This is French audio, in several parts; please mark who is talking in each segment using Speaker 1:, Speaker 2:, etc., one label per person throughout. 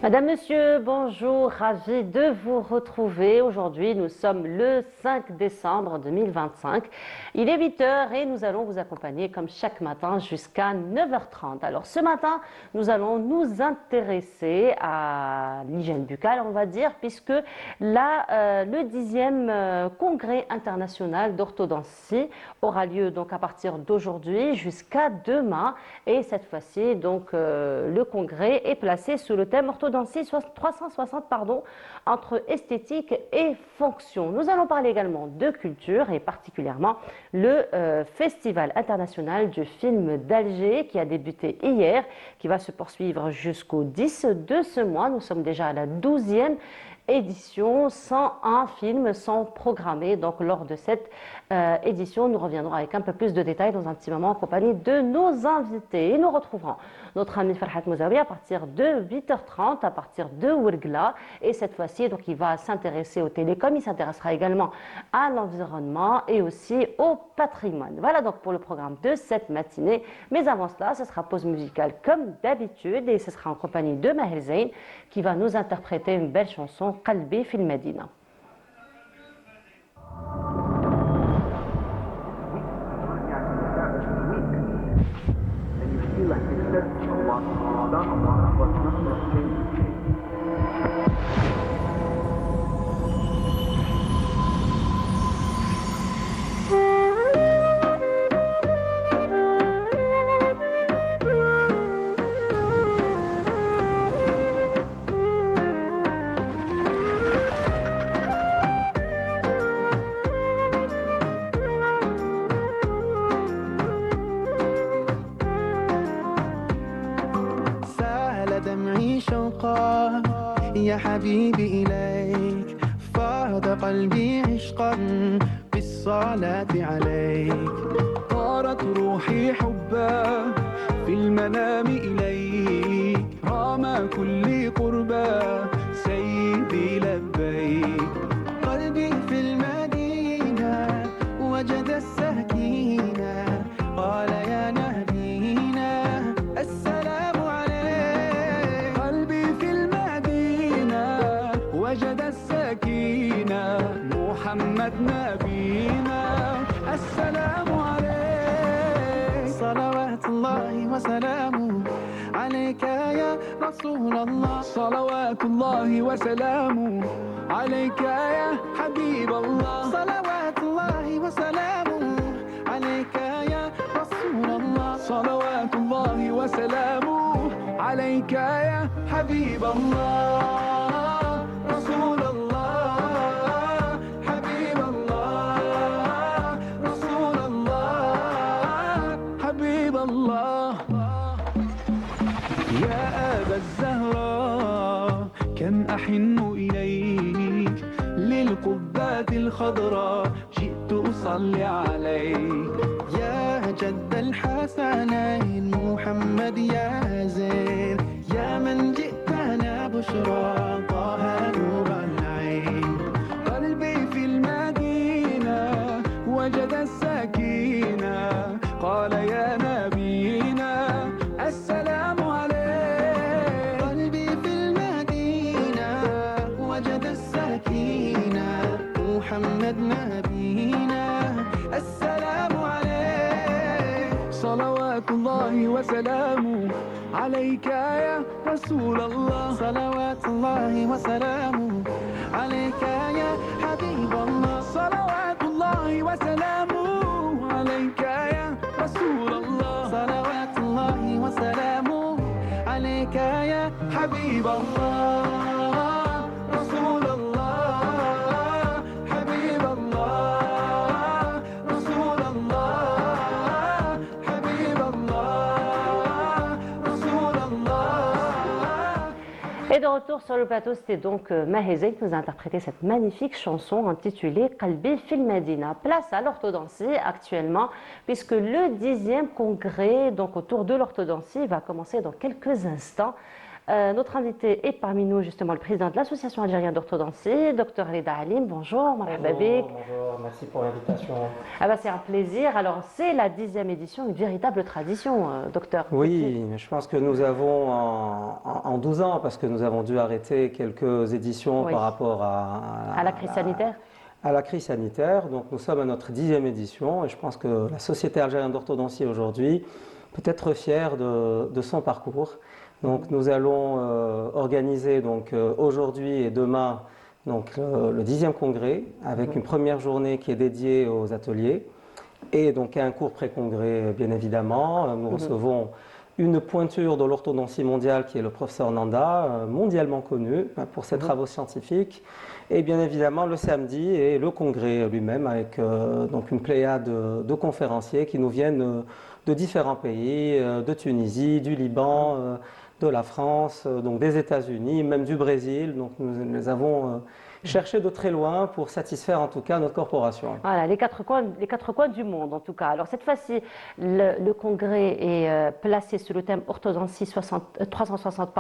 Speaker 1: Madame, Monsieur, bonjour, ravi de vous retrouver. Aujourd'hui, nous sommes le 5 décembre 2025. Il est 8 heures et nous allons vous accompagner comme chaque matin jusqu'à 9h30. Alors ce matin, nous allons nous intéresser à l'hygiène buccale, on va dire, puisque le 10e congrès international d'orthodontie aura lieu donc à partir d'aujourd'hui jusqu'à demain. Et cette fois-ci, donc, le congrès est placé sous le thème orthodontie 360 entre esthétique et fonction. Nous allons parler également de culture et particulièrement le Festival international du film d'Alger qui a débuté hier, qui va se poursuivre jusqu'au 10 de ce mois. Nous sommes déjà à la 12e édition. 101 films sont programmés. Donc lors de cette édition, nous reviendrons avec un peu plus de détails dans un petit moment en compagnie de nos invités. Et nous retrouverons notre ami Farhat Mouzaoui à partir de 8h30, à partir de Ouergla. Et cette fois-ci, donc, il va s'intéresser aux télécoms, il s'intéressera également à l'environnement et aussi au patrimoine. Voilà donc pour le programme de cette matinée. Mais avant cela, ce sera pause musicale comme d'habitude et ce sera en compagnie de Maher Zain qui va nous interpréter une belle chanson, Qalbi fil Medina.
Speaker 2: يا حبيبي إليك فاض قلبي عشقا بالصلاة عليك طارت روحي حبا في المنام إليك رام كل قربا سيدي لبيك قلبي في المدينة وجد السكينة قال يا نبينا السلام عليك قلبي في المدينة وجد السكينة محمد نبينا السلام عليك صلوات الله وسلامه عليك يا رسول الله صلوات الله وسلامه عليك يا حبيب الله صلوات الله وسلامه عليك يا رسول الله صلوات الله وسلامه عليك يا حبيب الله رسول الله حبيب الله رسول الله حبيب الله يا أبا الزهراء كم أحن إليك للقبات الخضراء جئت أصلي عليك يا جد الحسنين محمد يا زين يا من جئتنا بشرى طه نور العين قلبي في المدينة وجد السكينة قال يا نبينا السلام عليك قلبي في المدينة وجد السكينة محمد نبينا السلام عليك صلوات الله وسلامه عليك يا رسول الله صلوات الله وسلامه عليك يا حبيب الله صلوات الله وسلامه عليك يا رسول الله صلوات الله وسلامه عليك يا حبيب الله رسول الله حبيب الله رسول الله حبيب الله رسول الله.
Speaker 1: Et de retour sur le plateau, c'était donc Maher Zain qui nous a interprété cette magnifique chanson intitulée Qalbi fil Medina. Place à l'orthodontie actuellement, puisque le 10e congrès donc autour de l'orthodontie va commencer dans quelques instants. Notre invité est parmi nous justement le président de l'Association algérienne d'orthodontie, Dr Reda Halim. Bonjour, marhaba bik.
Speaker 3: Bonjour, merci pour l'invitation.
Speaker 1: Ah bah, c'est un plaisir. Alors c'est la 10e édition, une véritable tradition, docteur.
Speaker 3: Oui, je pense que nous avons en en 12 ans, parce que nous avons dû arrêter quelques éditions
Speaker 1: Oui.
Speaker 3: par rapport
Speaker 1: À la crise sanitaire.
Speaker 3: à la crise sanitaire. Donc nous sommes à notre 10e édition et je pense que la Société algérienne d'orthodontie aujourd'hui peut être fière de son parcours. Donc nous allons organiser aujourd'hui et demain le 10e congrès avec une première journée qui est dédiée aux ateliers et donc un cours pré-congrès bien évidemment. Nous recevons une pointure de l'orthodontie mondiale qui est le professeur Nanda, mondialement connu pour ses travaux scientifiques. Et bien évidemment le samedi et le congrès lui-même avec donc une pléiade de conférenciers qui nous viennent de différents pays, de Tunisie, du Liban, de la France, donc des États-Unis, même du Brésil. Donc nous les avons cherchés de très loin pour satisfaire en tout cas notre corporation.
Speaker 1: Voilà, les quatre coins du monde en tout cas. Alors cette fois-ci, le congrès est placé sous le thème orthodontie 360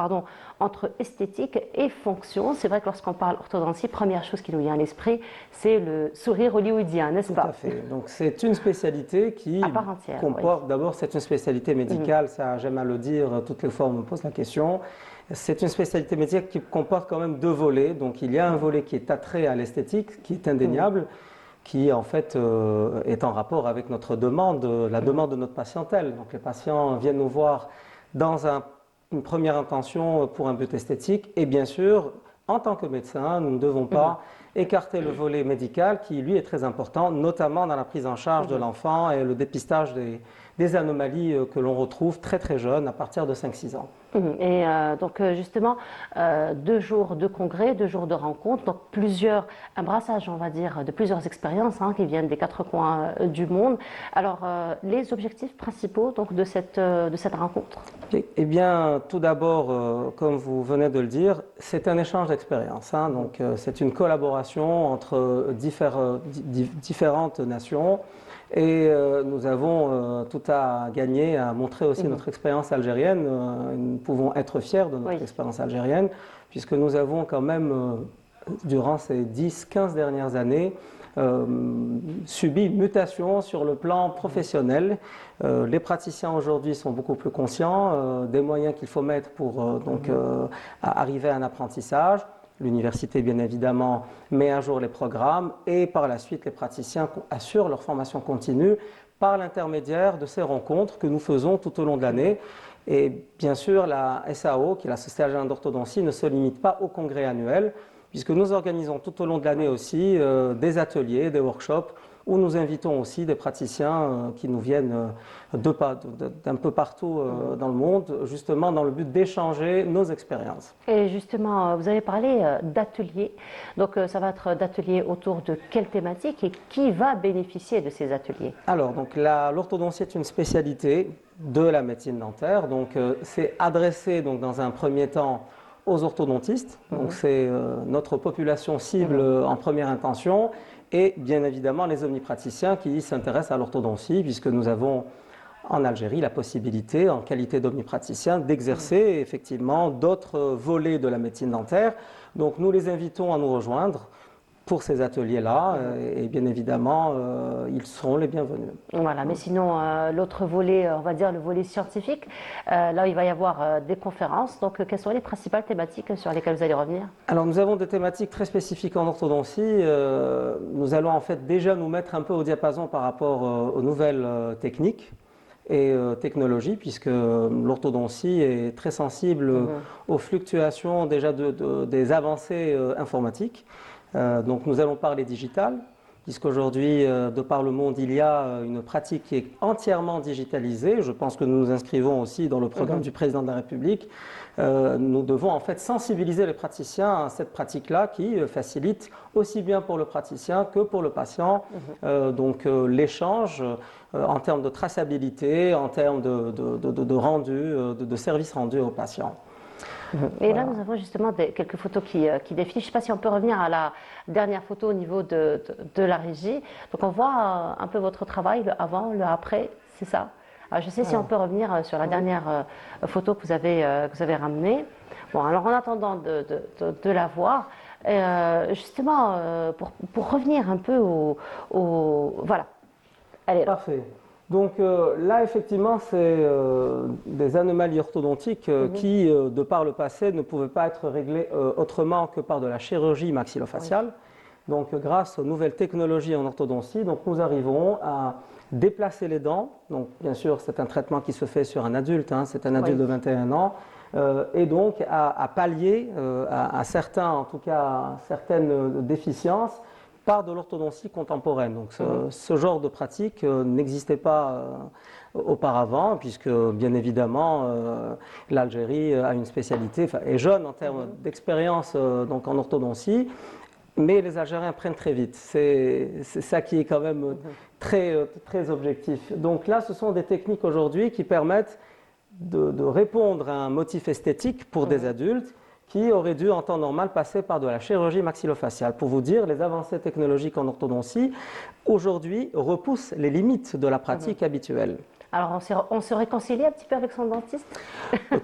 Speaker 1: entre esthétique et fonction. C'est vrai que lorsqu'on parle orthodontie, première chose qui nous vient à l'esprit, c'est le sourire hollywoodien, n'est-ce pas?
Speaker 3: Tout à fait. Donc c'est une spécialité qui
Speaker 1: à part entière,
Speaker 3: comporte, d'abord c'est une spécialité médicale, ça j'aime à le dire, toutes les fois on me pose la question. C'est une spécialité médicale qui comporte quand même deux volets. Donc il y a un volet qui est attrait à l'esthétique, qui est indéniable, qui en fait est en rapport avec notre demande, la demande de notre patientèle. Donc les patients viennent nous voir dans une première intention pour un but esthétique. Et bien sûr, en tant que médecin, nous ne devons pas écarter le volet médical qui lui est très important, notamment dans la prise en charge de l'enfant et le dépistage des anomalies que l'on retrouve très très jeune, à partir de 5-6 ans.
Speaker 1: Et donc justement, 2 jours de congrès, 2 jours de rencontres, donc un brassage, on va dire, de plusieurs expériences qui viennent des 4 coins du monde. Alors, les objectifs principaux donc, de cette rencontre?
Speaker 3: Eh bien, tout d'abord, comme vous venez de le dire, c'est un échange d'expériences. Donc, c'est une collaboration entre différentes nations. Et nous avons tout à gagner à montrer aussi notre expérience algérienne. Nous pouvons être fiers de notre expérience algérienne, puisque nous avons quand même, durant ces 10-15 dernières années, subi une mutation sur le plan professionnel. Les praticiens aujourd'hui sont beaucoup plus conscients des moyens qu'il faut mettre pour arriver à un apprentissage. L'université, bien évidemment, met à jour les programmes et par la suite, les praticiens assurent leur formation continue par l'intermédiaire de ces rencontres que nous faisons tout au long de l'année. Et bien sûr, la SAO, qui est la Société algérienne d'orthodontie, ne se limite pas au congrès annuel, puisque nous organisons tout au long de l'année aussi des ateliers, des workshops, où nous invitons aussi des praticiens qui nous viennent d'un peu partout dans le monde, justement dans le but d'échanger nos expériences.
Speaker 1: Et justement, vous avez parlé d'ateliers. Donc ça va être d'ateliers autour de quelle thématique et qui va bénéficier de ces ateliers?
Speaker 3: Alors, donc l'orthodontie est une spécialité de la médecine dentaire. Donc c'est adressé dans un premier temps aux orthodontistes. Donc c'est notre population cible en première intention. Et bien évidemment les omnipraticiens qui s'intéressent à l'orthodontie, puisque nous avons en Algérie la possibilité, en qualité d'omnipraticien, d'exercer effectivement d'autres volets de la médecine dentaire. Donc nous les invitons à nous rejoindre pour ces ateliers-là et bien évidemment ils seront les bienvenus.
Speaker 1: Voilà, mais sinon l'autre volet, on va dire le volet scientifique, là il va y avoir des conférences. Donc quelles sont les principales thématiques sur lesquelles vous allez revenir?
Speaker 3: Alors nous avons des thématiques très spécifiques en orthodontie. Nous allons en fait déjà nous mettre un peu au diapason par rapport aux nouvelles techniques et technologies, puisque l'orthodontie est très sensible aux fluctuations déjà des avancées informatiques. Donc nous allons parler digital, puisqu'aujourd'hui, de par le monde, il y a une pratique qui est entièrement digitalisée. Je pense que nous nous inscrivons aussi dans le programme du président de la République. Nous devons en fait sensibiliser les praticiens à cette pratique-là qui facilite aussi bien pour le praticien que pour le patient. L'échange en termes de traçabilité, en termes de rendu, de service rendu aux patients.
Speaker 1: Et là, nous avons justement quelques photos qui défilent. Je ne sais pas si on peut revenir à la dernière photo au niveau de la régie. Donc, on voit un peu votre travail, le avant, le après, c'est ça? Alors, je ne sais si on peut revenir sur la dernière photo que vous avez ramenée. Bon, alors en attendant de la voir, justement, pour revenir un peu au voilà. Allez,
Speaker 3: parfait. Donc là, effectivement, c'est des anomalies orthodontiques qui, de par le passé, ne pouvaient pas être réglées autrement que par de la chirurgie maxillofaciale. Donc grâce aux nouvelles technologies en orthodontie, donc, nous arrivons à déplacer les dents. Donc bien sûr, c'est un traitement qui se fait sur un adulte, hein, c'est un adulte de 21 ans. Et donc à pallier à certains, en tout cas certaines déficiences par de l'orthodontie contemporaine. Donc ce genre de pratique n'existait pas auparavant, puisque bien évidemment l'Algérie a une spécialité, est jeune en termes d'expérience donc en orthodontie, mais les Algériens prennent très vite. C'est ça qui est quand même très objectif. Donc là, ce sont des techniques aujourd'hui qui permettent de répondre à un motif esthétique pour des adultes qui auraient dû en temps normal passer par de la chirurgie maxillofaciale. Pour vous dire, les avancées technologiques en orthodontie aujourd'hui repoussent les limites de la pratique habituelle.
Speaker 1: Alors, on se réconcilie un petit peu avec son dentiste?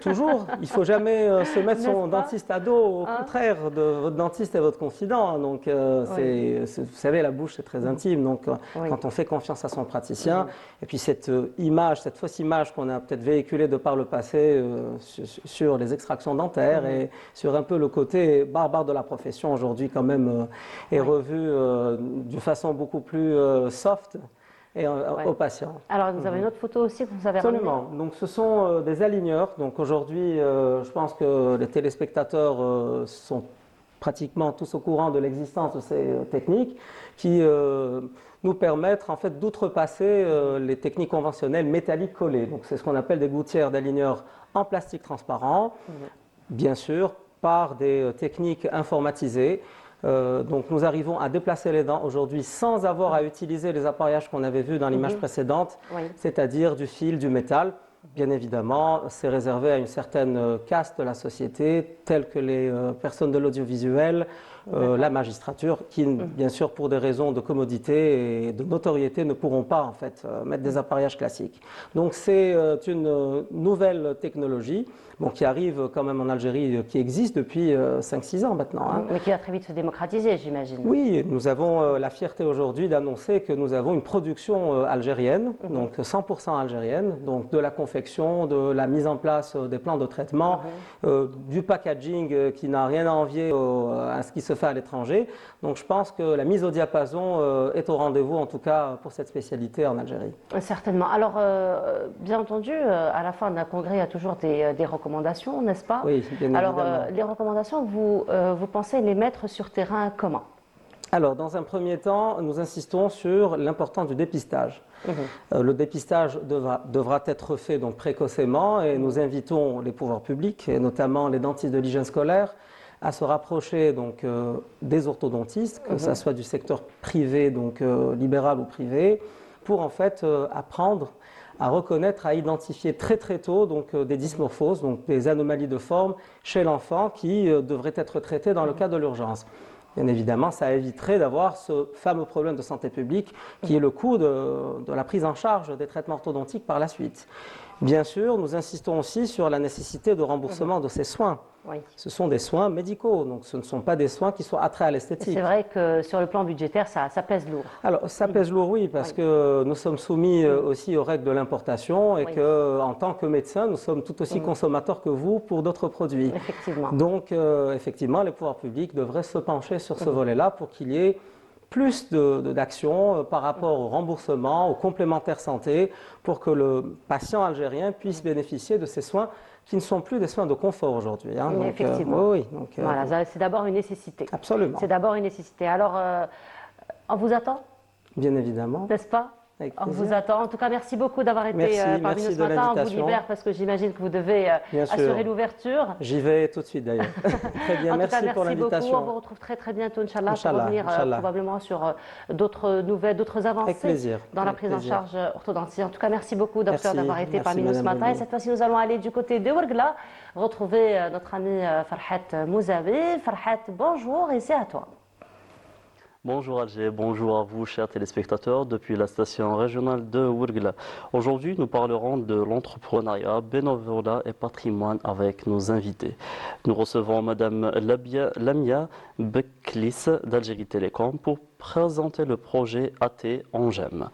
Speaker 3: Toujours. Il ne faut jamais se mettre son dentiste à dos. Au contraire, votre dentiste est votre confident. Donc, vous savez, la bouche, c'est très intime. Donc, quand on fait confiance à son praticien, et puis cette image, cette fausse image qu'on a peut-être véhiculée de par le passé sur les extractions dentaires et sur un peu le côté barbare de la profession, aujourd'hui, quand même, est revue d'une façon beaucoup plus soft. Et aux patients.
Speaker 1: Alors, vous avez une autre photo aussi que vous avez ramenée.
Speaker 3: Absolument. Donc, ce sont des aligneurs. Donc, aujourd'hui, je pense que les téléspectateurs sont pratiquement tous au courant de l'existence de ces techniques qui nous permettent en fait d'outrepasser les techniques conventionnelles métalliques collées. Donc, c'est ce qu'on appelle des gouttières d'aligneurs en plastique transparent, bien sûr, par des techniques informatisées. Donc nous arrivons à déplacer les dents aujourd'hui sans avoir à utiliser les appareillages qu'on avait vus dans l'image précédente, c'est-à-dire du fil, du métal. Bien évidemment, c'est réservé à une certaine caste de la société, telle que les personnes de l'audiovisuel, la magistrature, qui, bien sûr, pour des raisons de commodité et de notoriété, ne pourront pas en fait mettre des appareillages classiques. Donc c'est une nouvelle technologie qui arrive quand même en Algérie, qui existe depuis 5-6 ans maintenant. Hein.
Speaker 1: Mais qui va très vite se démocratiser, j'imagine.
Speaker 3: Oui, nous avons la fierté aujourd'hui d'annoncer que nous avons une production algérienne, donc 100% algérienne, donc de la confection, de la mise en place des plans de traitement, du packaging qui n'a rien à envier à ce qui se fait à l'étranger. Donc je pense que la mise au diapason est au rendez-vous, en tout cas pour cette spécialité en Algérie.
Speaker 1: Certainement. Alors, bien entendu, à la fin d'un congrès, il y a toujours des recommandations, n'est-ce pas?
Speaker 3: Oui, bien évidemment.
Speaker 1: Alors, les recommandations, vous pensez les mettre sur terrain comment?
Speaker 3: Alors, dans un premier temps, nous insistons sur l'importance du dépistage. Le dépistage devra être fait donc précocement et nous invitons les pouvoirs publics, et notamment les dentistes de l'hygiène scolaire, à se rapprocher donc, des orthodontistes, que ce soit du secteur privé, donc libéral ou privé, pour en fait apprendre à reconnaître, à identifier très très tôt donc, des dysmorphoses, donc des anomalies de forme chez l'enfant qui devraient être traitées dans le cas de l'urgence. Bien évidemment, ça éviterait d'avoir ce fameux problème de santé publique qui est le coût de la prise en charge des traitements orthodontiques par la suite. Bien sûr, nous insistons aussi sur la nécessité de remboursement de ces soins.
Speaker 1: Oui.
Speaker 3: Ce sont des soins médicaux, donc ce ne sont pas des soins qui sont attraits à l'esthétique.
Speaker 1: C'est vrai que sur le plan budgétaire, ça pèse lourd.
Speaker 3: Alors, ça pèse lourd, oui, parce que nous sommes soumis aussi aux règles de l'importation et qu'en tant que médecins, nous sommes tout aussi consommateurs que vous pour d'autres produits.
Speaker 1: Effectivement.
Speaker 3: Donc, effectivement, les pouvoirs publics devraient se pencher sur ce volet-là pour qu'il y ait plus d'actions par rapport au remboursement, aux complémentaires santé, pour que le patient algérien puisse bénéficier de ces soins qui ne sont plus des soins de confort aujourd'hui. Hein.
Speaker 1: Donc, effectivement. Voilà, c'est d'abord une nécessité.
Speaker 3: Absolument.
Speaker 1: C'est d'abord une nécessité. Alors, on vous attend?
Speaker 3: Bien évidemment.
Speaker 1: N'est-ce pas? On vous attend. En tout cas, merci beaucoup d'avoir été parmi nous ce matin. On vous libère parce que j'imagine que vous devez assurer l'ouverture.
Speaker 3: J'y vais tout de suite d'ailleurs. Très bien, merci pour l'invitation.
Speaker 1: On vous retrouve très très bientôt, Inch'Allah, pour revenir probablement sur d'autres nouvelles, d'autres avancées dans la prise en charge orthodontique. En tout cas, merci beaucoup, docteur, d'avoir été parmi nous ce matin. Et cette fois-ci, nous allons aller du côté de Ouargla, retrouver notre ami Farhat Mouzavi. Farhat, bonjour et c'est à toi.
Speaker 4: Bonjour Alger, bonjour à vous chers téléspectateurs depuis la station régionale de Ouargla. Aujourd'hui nous parlerons de l'entrepreneuriat, bénévolat et patrimoine avec nos invités. Nous recevons Madame Lamia Beklis d'Algérie Télécom pour présenter le projet AT en GEM.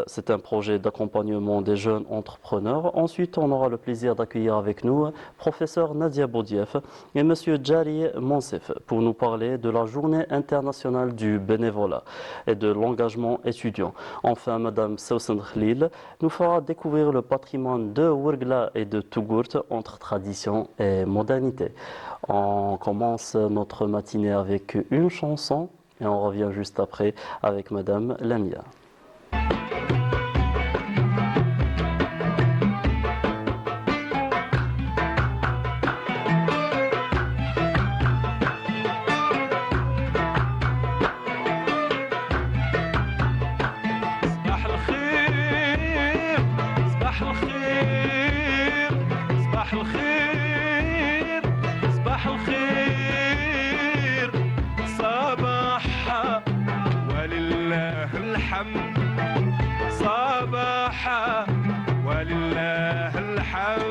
Speaker 4: C'est un projet d'accompagnement des jeunes entrepreneurs. Ensuite, on aura le plaisir d'accueillir avec nous professeur Nadia Boudief et monsieur Djari Monsef pour nous parler de la journée internationale du bénévolat et de l'engagement étudiant. Enfin, madame Sousan Khalil nous fera découvrir le patrimoine de Ouargla et de Tougourt entre tradition et modernité. On commence notre matinée avec une chanson et on revient juste après avec madame Lamia.
Speaker 2: صباحا ولله الحمد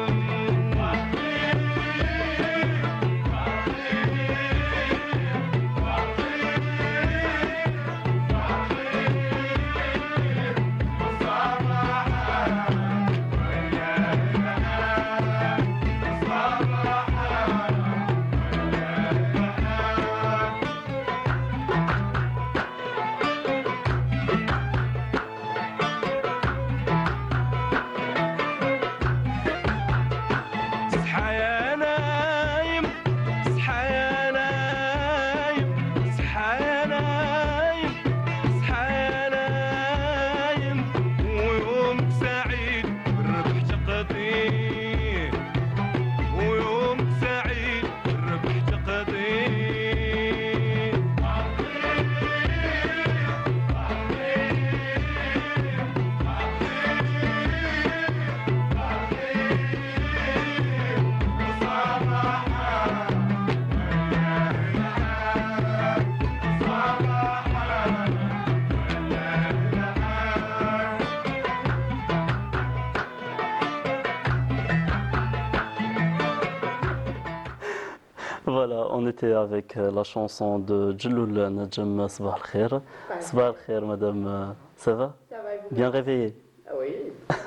Speaker 4: Voilà, on était avec la chanson de Djelloul Najem Sabah al-Khair. Sabah al-Khair, madame, ça va?
Speaker 5: Ça va, et vous?
Speaker 4: Bien réveillée?
Speaker 5: Ah oui.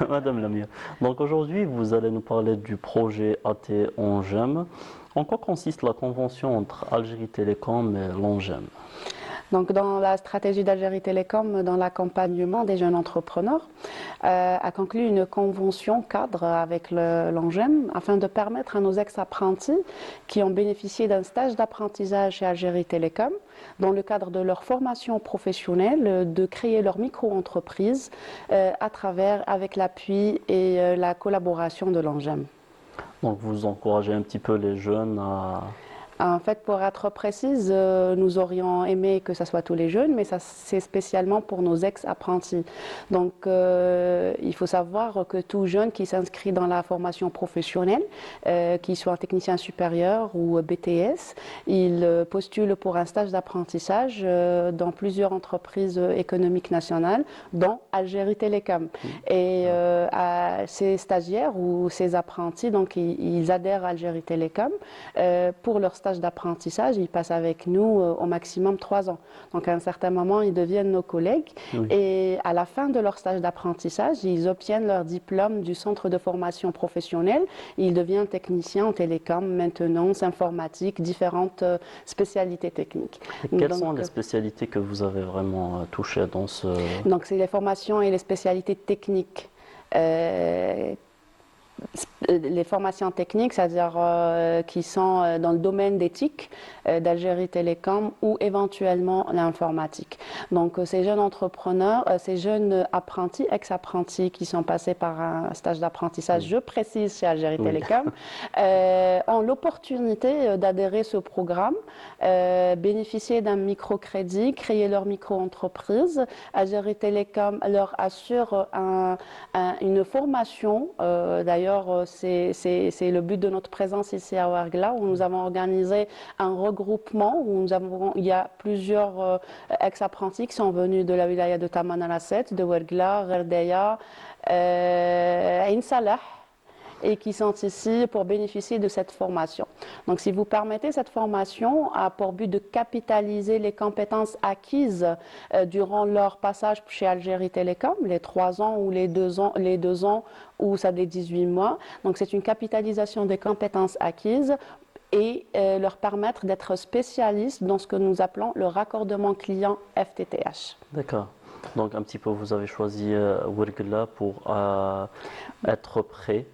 Speaker 4: Madame Lamia. Donc aujourd'hui, vous allez nous parler du projet AT en GEM. En quoi consiste la convention entre Algérie Télécom et l'ONGEM?
Speaker 5: Donc, dans la stratégie d'Algérie Télécom, dans l'accompagnement des jeunes entrepreneurs, a conclu une convention cadre avec l'ONGEM afin de permettre à nos ex-apprentis qui ont bénéficié d'un stage d'apprentissage chez Algérie Télécom, dans le cadre de leur formation professionnelle, de créer leur micro-entreprise avec l'appui et la collaboration de l'ONGEM.
Speaker 4: Donc vous encouragez un petit peu les jeunes à...
Speaker 5: En fait, pour être précise, nous aurions aimé que ce soit tous les jeunes, mais ça c'est spécialement pour nos ex-apprentis. Donc, il faut savoir que tout jeune qui s'inscrit dans la formation professionnelle, qu'il soit un technicien supérieur ou BTS, il postule pour un stage d'apprentissage dans plusieurs entreprises économiques nationales, dont Algérie Télécom. Et ces stagiaires ou ces apprentis, donc ils adhèrent à Algérie Télécom pour leur stage d'apprentissage, ils passent avec nous au maximum 3 ans. Donc à un certain moment, ils deviennent nos collègues et à la fin de leur stage d'apprentissage, ils obtiennent leur diplôme du centre de formation professionnelle. Ils deviennent techniciens en télécom, maintenance, informatique, différentes spécialités techniques.
Speaker 4: Et quelles sont les spécialités que vous avez vraiment touchées dans ce...
Speaker 5: Donc c'est les formations et les spécialités techniques. Les formations techniques, c'est-à-dire qui sont dans le domaine d'éthique d'Algérie Télécom ou éventuellement l'informatique. Donc ces jeunes entrepreneurs, ces jeunes apprentis, ex-apprentis qui sont passés par un stage d'apprentissage, je précise, chez Algérie Télécom, ont l'opportunité d'adhérer à ce programme, bénéficier d'un microcrédit, créer leur micro-entreprise. Algérie Télécom leur assure une formation, d'ailleurs c'est le but de notre présence ici à Ouargla, où nous avons organisé un regroupement où il y a plusieurs ex-apprentis qui sont venus de la wilaya de Tamanrasset, de Ouargla, Gherdeya, Ain Salah et qui sont ici pour bénéficier de cette formation. Donc, si vous permettez, cette formation a pour but de capitaliser les compétences acquises durant leur passage chez Algérie Télécom, les 3 ans ou les 2 ans ou ça des 18 mois. Donc, c'est une capitalisation des compétences acquises et leur permettre d'être spécialistes dans ce que nous appelons le raccordement client FTTH.
Speaker 4: D'accord. Donc un petit peu, vous avez choisi Ouargla pour être près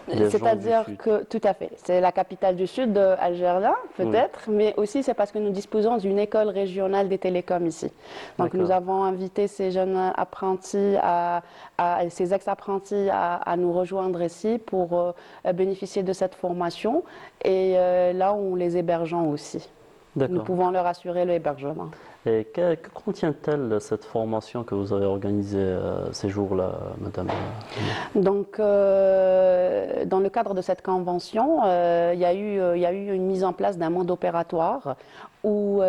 Speaker 4: des gens du
Speaker 5: C'est-à-dire
Speaker 4: Sud.
Speaker 5: que, tout à fait, c'est la capitale du Sud algérien, peut-être, mais aussi c'est parce que nous disposons d'une école régionale des télécoms ici. Donc nous avons invité ces jeunes apprentis, ces ex-apprentis à nous rejoindre ici pour bénéficier de cette formation et là on les hébergeons aussi. Nous
Speaker 4: D'accord.
Speaker 5: pouvons leur assurer l'hébergement.
Speaker 4: Et que contient-elle cette formation que vous avez organisée ces jours-là, madame?
Speaker 5: Donc, dans le cadre de cette convention, il y a eu une mise en place d'un mode opératoire où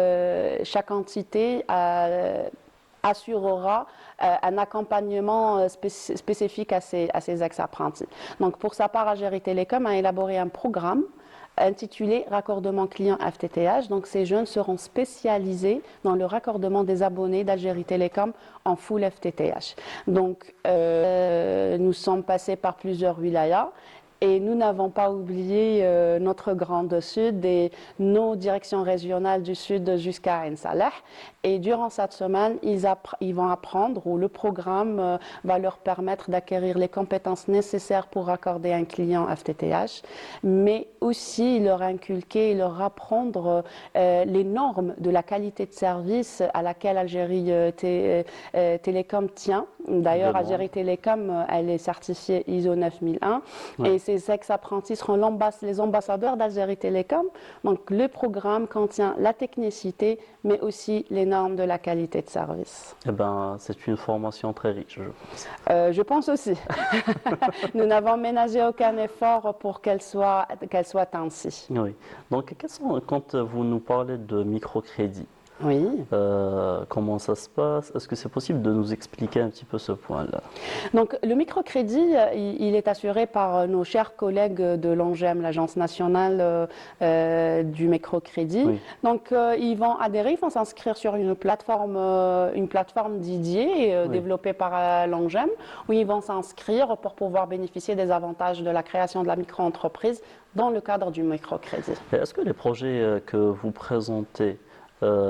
Speaker 5: chaque entité assurera un accompagnement spécifique à ses ex-apprentis. Donc, pour sa part, Algérie Télécom a élaboré un programme intitulé Raccordement client FTTH. Donc, ces jeunes seront spécialisés dans le raccordement des abonnés d'Algérie Télécom en full FTTH. Donc, nous sommes passés par plusieurs wilayas. Et nous n'avons pas oublié notre Grande Sud et nos directions régionales du Sud jusqu'à Ain Salah. Et durant cette semaine, ils vont apprendre, ou le programme va leur permettre d'acquérir les compétences nécessaires pour raccorder un client FTTH, mais aussi leur inculquer et leur apprendre les normes de la qualité de service à laquelle Algérie Télécom tient. D'ailleurs, Algérie Télécom, elle est certifiée ISO 9001 et ces ex-apprentis seront les ambassadeurs d'Algérie Télécom. Donc, le programme contient la technicité, mais aussi les normes de la qualité de service.
Speaker 4: Eh ben, c'est une formation très riche, je pense.
Speaker 5: Je pense aussi. Nous n'avons ménagé aucun effort pour qu'elle soit ainsi.
Speaker 4: Oui. Donc, quand vous nous parlez de microcrédit,
Speaker 5: Oui.
Speaker 4: comment ça se passe? Est-ce que c'est possible de nous expliquer un petit peu ce point-là?
Speaker 5: Donc, le microcrédit, il est assuré par nos chers collègues de l'ANGEM, l'Agence nationale du microcrédit.
Speaker 4: Oui.
Speaker 5: Donc, ils vont adhérer, ils vont s'inscrire sur une plateforme dédiée développée par l'ANGEM, où ils vont s'inscrire pour pouvoir bénéficier des avantages de la création de la micro-entreprise dans le cadre du microcrédit.
Speaker 4: Et est-ce que les projets que vous présentez,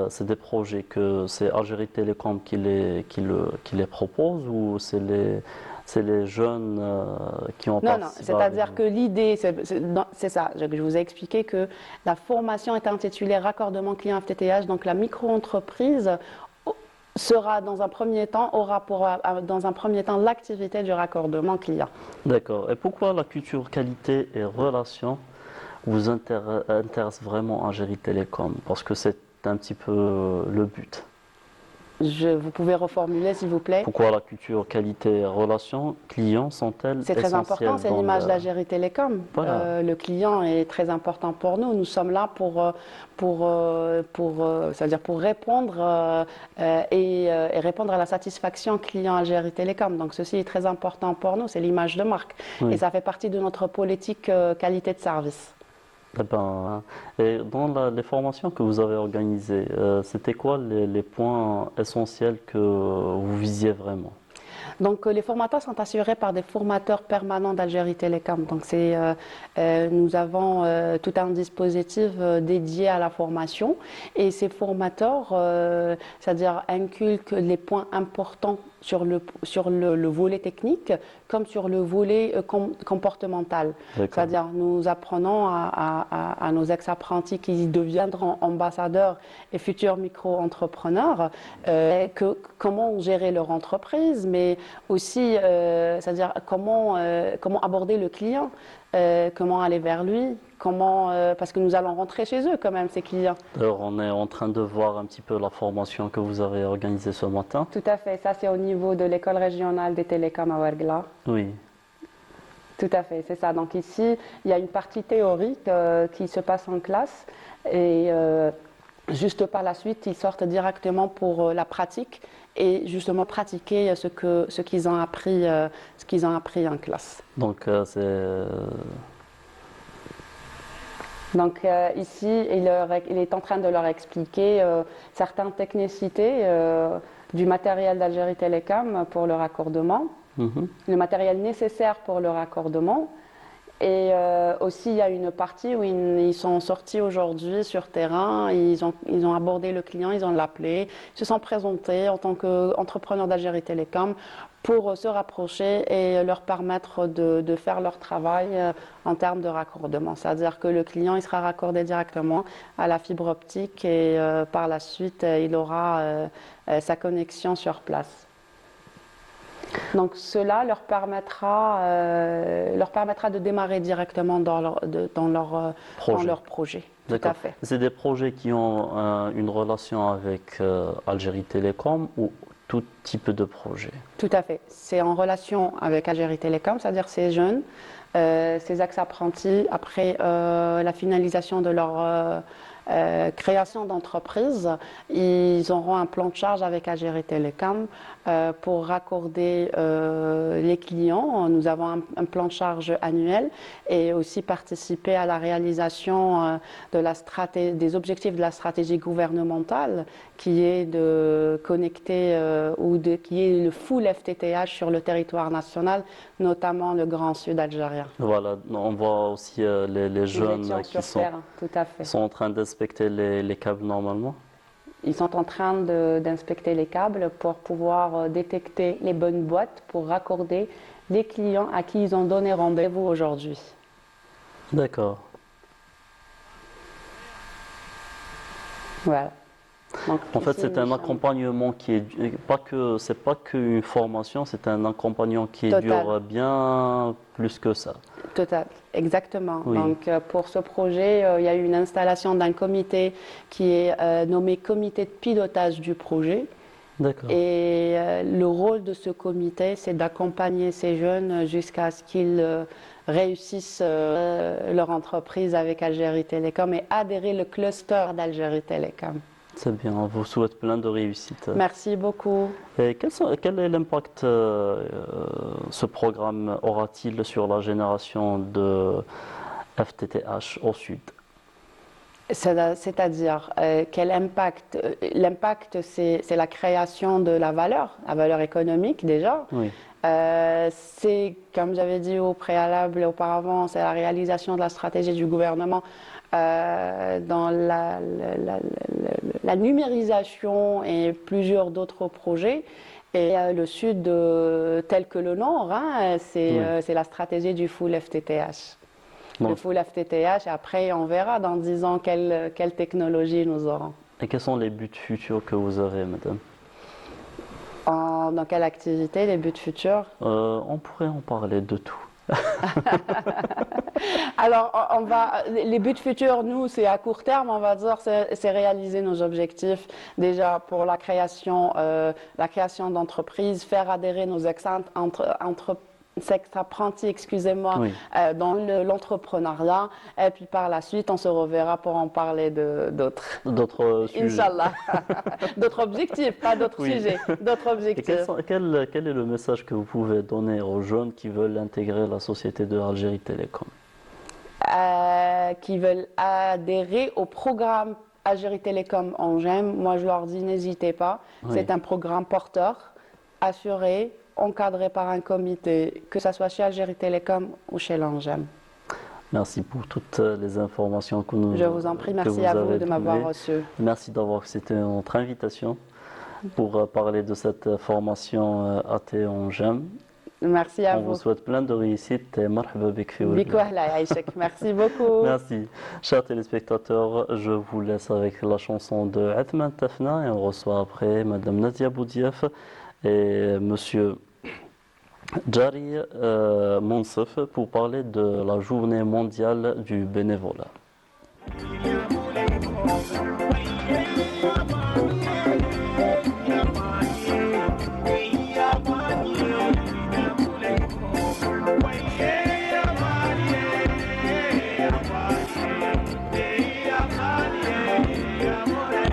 Speaker 4: c'est des projets que c'est Algérie Télécom qui les propose ou c'est les jeunes qui ont participé?
Speaker 5: Non, c'est-à-dire que l'idée, c'est ça, je vous ai expliqué que la formation est intitulée Raccordement client FTTH, donc la micro-entreprise aura dans un premier temps l'activité du raccordement client.
Speaker 4: D'accord. Et pourquoi la culture qualité et relation vous intéresse vraiment Algérie Télécom? Parce que c'est un petit peu le but.
Speaker 5: Vous pouvez reformuler, s'il vous plaît?
Speaker 4: Pourquoi la culture, qualité et relations clients sont-elles essentielles?
Speaker 5: C'est très important, c'est l'image d'Algérie Télécom.
Speaker 4: Voilà.
Speaker 5: Le client est très important pour nous. Nous sommes là c'est-à-dire pour répondre et répondre à la satisfaction client Algérie Télécom. Donc ceci est très important pour nous, c'est l'image de marque.
Speaker 4: Oui.
Speaker 5: Et ça fait partie de notre politique qualité de service.
Speaker 4: Eh ben, et dans les formations que vous avez organisées, c'était quoi les points essentiels que vous visiez vraiment?
Speaker 5: Donc les formateurs sont assurés par des formateurs permanents d'Algérie Télécom. Donc nous avons tout un dispositif dédié à la formation et ces formateurs, c'est-à-dire inculquent les points importants sur le volet technique comme sur le volet comportemental. C'est-à-dire nous apprenons à nos ex-apprentis qui deviendront ambassadeurs et futurs micro-entrepreneurs comment gérer leur entreprise, mais aussi c'est-à-dire comment aborder le client, comment aller vers lui, parce que nous allons rentrer chez eux quand même, ces clients.
Speaker 4: Alors, on est en train de voir un petit peu la formation que vous avez organisée ce matin.
Speaker 5: Tout à fait, ça c'est au niveau de l'école régionale des télécoms à Ouargla.
Speaker 4: Oui.
Speaker 5: Tout à fait, c'est ça. Donc ici, il y a une partie théorique qui se passe en classe et juste par la suite, ils sortent directement pour la pratique et justement pratiquer ce qu'ils ont appris, en classe.
Speaker 4: Donc,
Speaker 5: Donc ici, il est en train de leur expliquer certaines technicités du matériel d'Algérie Télécom pour le raccordement, le matériel nécessaire pour le raccordement. Et aussi, il y a une partie où ils sont sortis aujourd'hui sur terrain, ils ont abordé le client, ils ont l'appelé, ils se sont présentés en tant qu'entrepreneurs d'Algérie Télécom pour se rapprocher et leur permettre de faire leur travail en termes de raccordement. C'est-à-dire que le client il sera raccordé directement à la fibre optique et par la suite, il aura sa connexion sur place. Donc cela leur permettra de démarrer directement dans leur projet. Tout
Speaker 4: d'accord.
Speaker 5: à fait.
Speaker 4: C'est des projets qui ont une relation avec Algérie Télécom ou tout type de projet?
Speaker 5: Tout à fait. C'est en relation avec Algérie Télécom, c'est-à-dire ces jeunes, ces ex-apprentis, après la finalisation de leur création d'entreprise, ils auront un plan de charge avec Algérie Télécom pour raccorder les clients. Nous avons un plan de charge annuel et aussi participer à la réalisation des objectifs de la stratégie gouvernementale qui est de connecter qui est le full FTTH sur le territoire national, notamment le Grand Sud algérien.
Speaker 4: Voilà, on voit aussi les jeunes qui
Speaker 5: Tout à fait.
Speaker 4: sont en train d'inspecter les câbles normalement.
Speaker 5: Ils sont en train d'inspecter les câbles pour pouvoir détecter les bonnes boîtes pour raccorder les clients à qui ils ont donné rendez-vous aujourd'hui.
Speaker 4: D'accord.
Speaker 5: Voilà. Donc,
Speaker 4: En fait,
Speaker 5: ici,
Speaker 4: c'est un
Speaker 5: nous sommes-
Speaker 4: accompagnement qui est c'est pas qu'une formation, c'est un accompagnement qui
Speaker 5: Total.
Speaker 4: dure bien plus que ça.
Speaker 5: Total, exactement.
Speaker 4: Oui.
Speaker 5: Donc pour ce projet, il y a eu une installation d'un comité qui est nommé comité de pilotage du projet.
Speaker 4: D'accord.
Speaker 5: Et le rôle de ce comité, c'est d'accompagner ces jeunes jusqu'à ce qu'ils réussissent leur entreprise avec Algérie Télécom et adhérer au cluster d'Algérie Télécom.
Speaker 4: C'est bien, on vous souhaite plein de réussite.
Speaker 5: Merci beaucoup.
Speaker 4: Et quel est l'impact ce programme aura-t-il sur la génération de FTTH au Sud?
Speaker 5: C'est-à-dire, quel impact? L'impact, c'est la création de la valeur économique déjà.
Speaker 4: Oui.
Speaker 5: C'est, comme j'avais dit au préalable auparavant, c'est la réalisation de la stratégie du gouvernement dans la numérisation et plusieurs d'autres projets. Et le Sud, tel que le Nord, hein, c'est la stratégie du full FTTH.
Speaker 4: Donc-
Speaker 5: Le full FTTH, après on verra dans 10 ans quelle technologie nous aurons.
Speaker 4: Et quels sont les buts futurs que vous avez, madame?
Speaker 5: Dans quelle activité, les buts futurs?
Speaker 4: On pourrait en parler de tout.
Speaker 5: Alors, les buts futurs, nous, c'est à court terme, on va dire, c'est réaliser nos objectifs. Déjà, pour la création d'entreprises, faire adhérer nos ex-apprentis, excusez-moi,
Speaker 4: Oui.
Speaker 5: dans l'entrepreneuriat. Et puis par la suite, on se reverra pour en parler d'autres.
Speaker 4: D'autres sujets?
Speaker 5: Inch'Allah. D'autres objectifs, pas d'autres
Speaker 4: Oui.
Speaker 5: sujets, d'autres
Speaker 4: Et
Speaker 5: objectifs.
Speaker 4: quel est le message que vous pouvez donner aux jeunes qui veulent intégrer la société de Algérie Télécom?
Speaker 5: Qui veulent adhérer au programme Algérie Télécom en GEM, moi je leur dis n'hésitez pas.
Speaker 4: Oui.
Speaker 5: C'est un programme porteur, assuré, encadré par un comité, que ce soit chez Algérie Télécom ou chez l'ANGEM.
Speaker 4: Merci pour toutes les informations que nous
Speaker 5: Je vous en prie,
Speaker 4: que
Speaker 5: merci à vous
Speaker 4: avez
Speaker 5: de m'avoir
Speaker 4: données.
Speaker 5: reçu.
Speaker 4: Merci d'avoir accepté notre invitation pour parler de cette formation AT en GEM.
Speaker 5: Merci à
Speaker 4: On
Speaker 5: vous.
Speaker 4: vous souhaite plein de réussite et marhaba bik fi Oued.
Speaker 5: Biko ahla yaïchek. Merci beaucoup.
Speaker 4: Merci. Chers téléspectateurs, je vous laisse avec la chanson de Athman Tafna et on reçoit après Madame Nadia Boudiaf et Monsieur Jari Monsef pour parler de la journée mondiale du bénévolat.
Speaker 2: Yeah.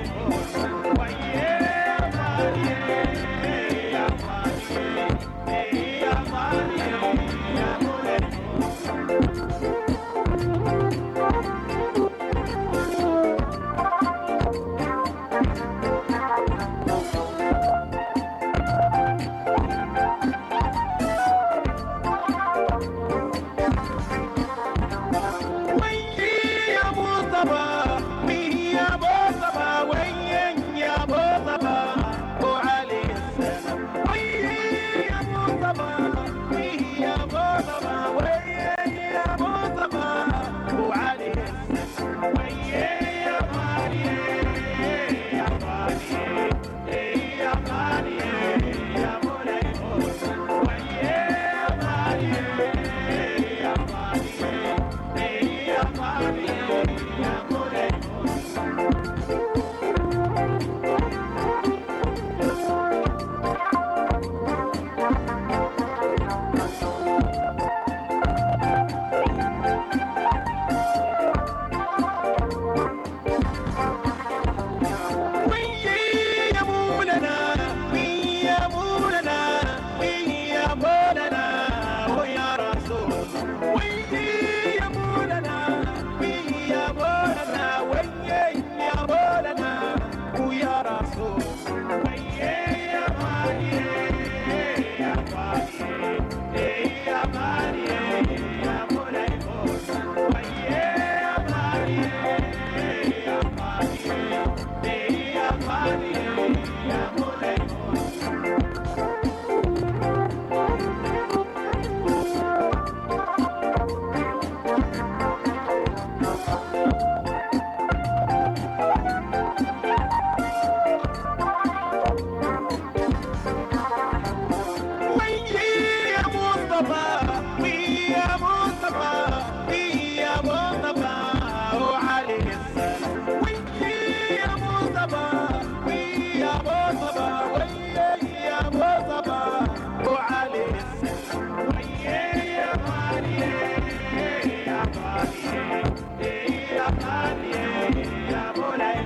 Speaker 2: يا مولاي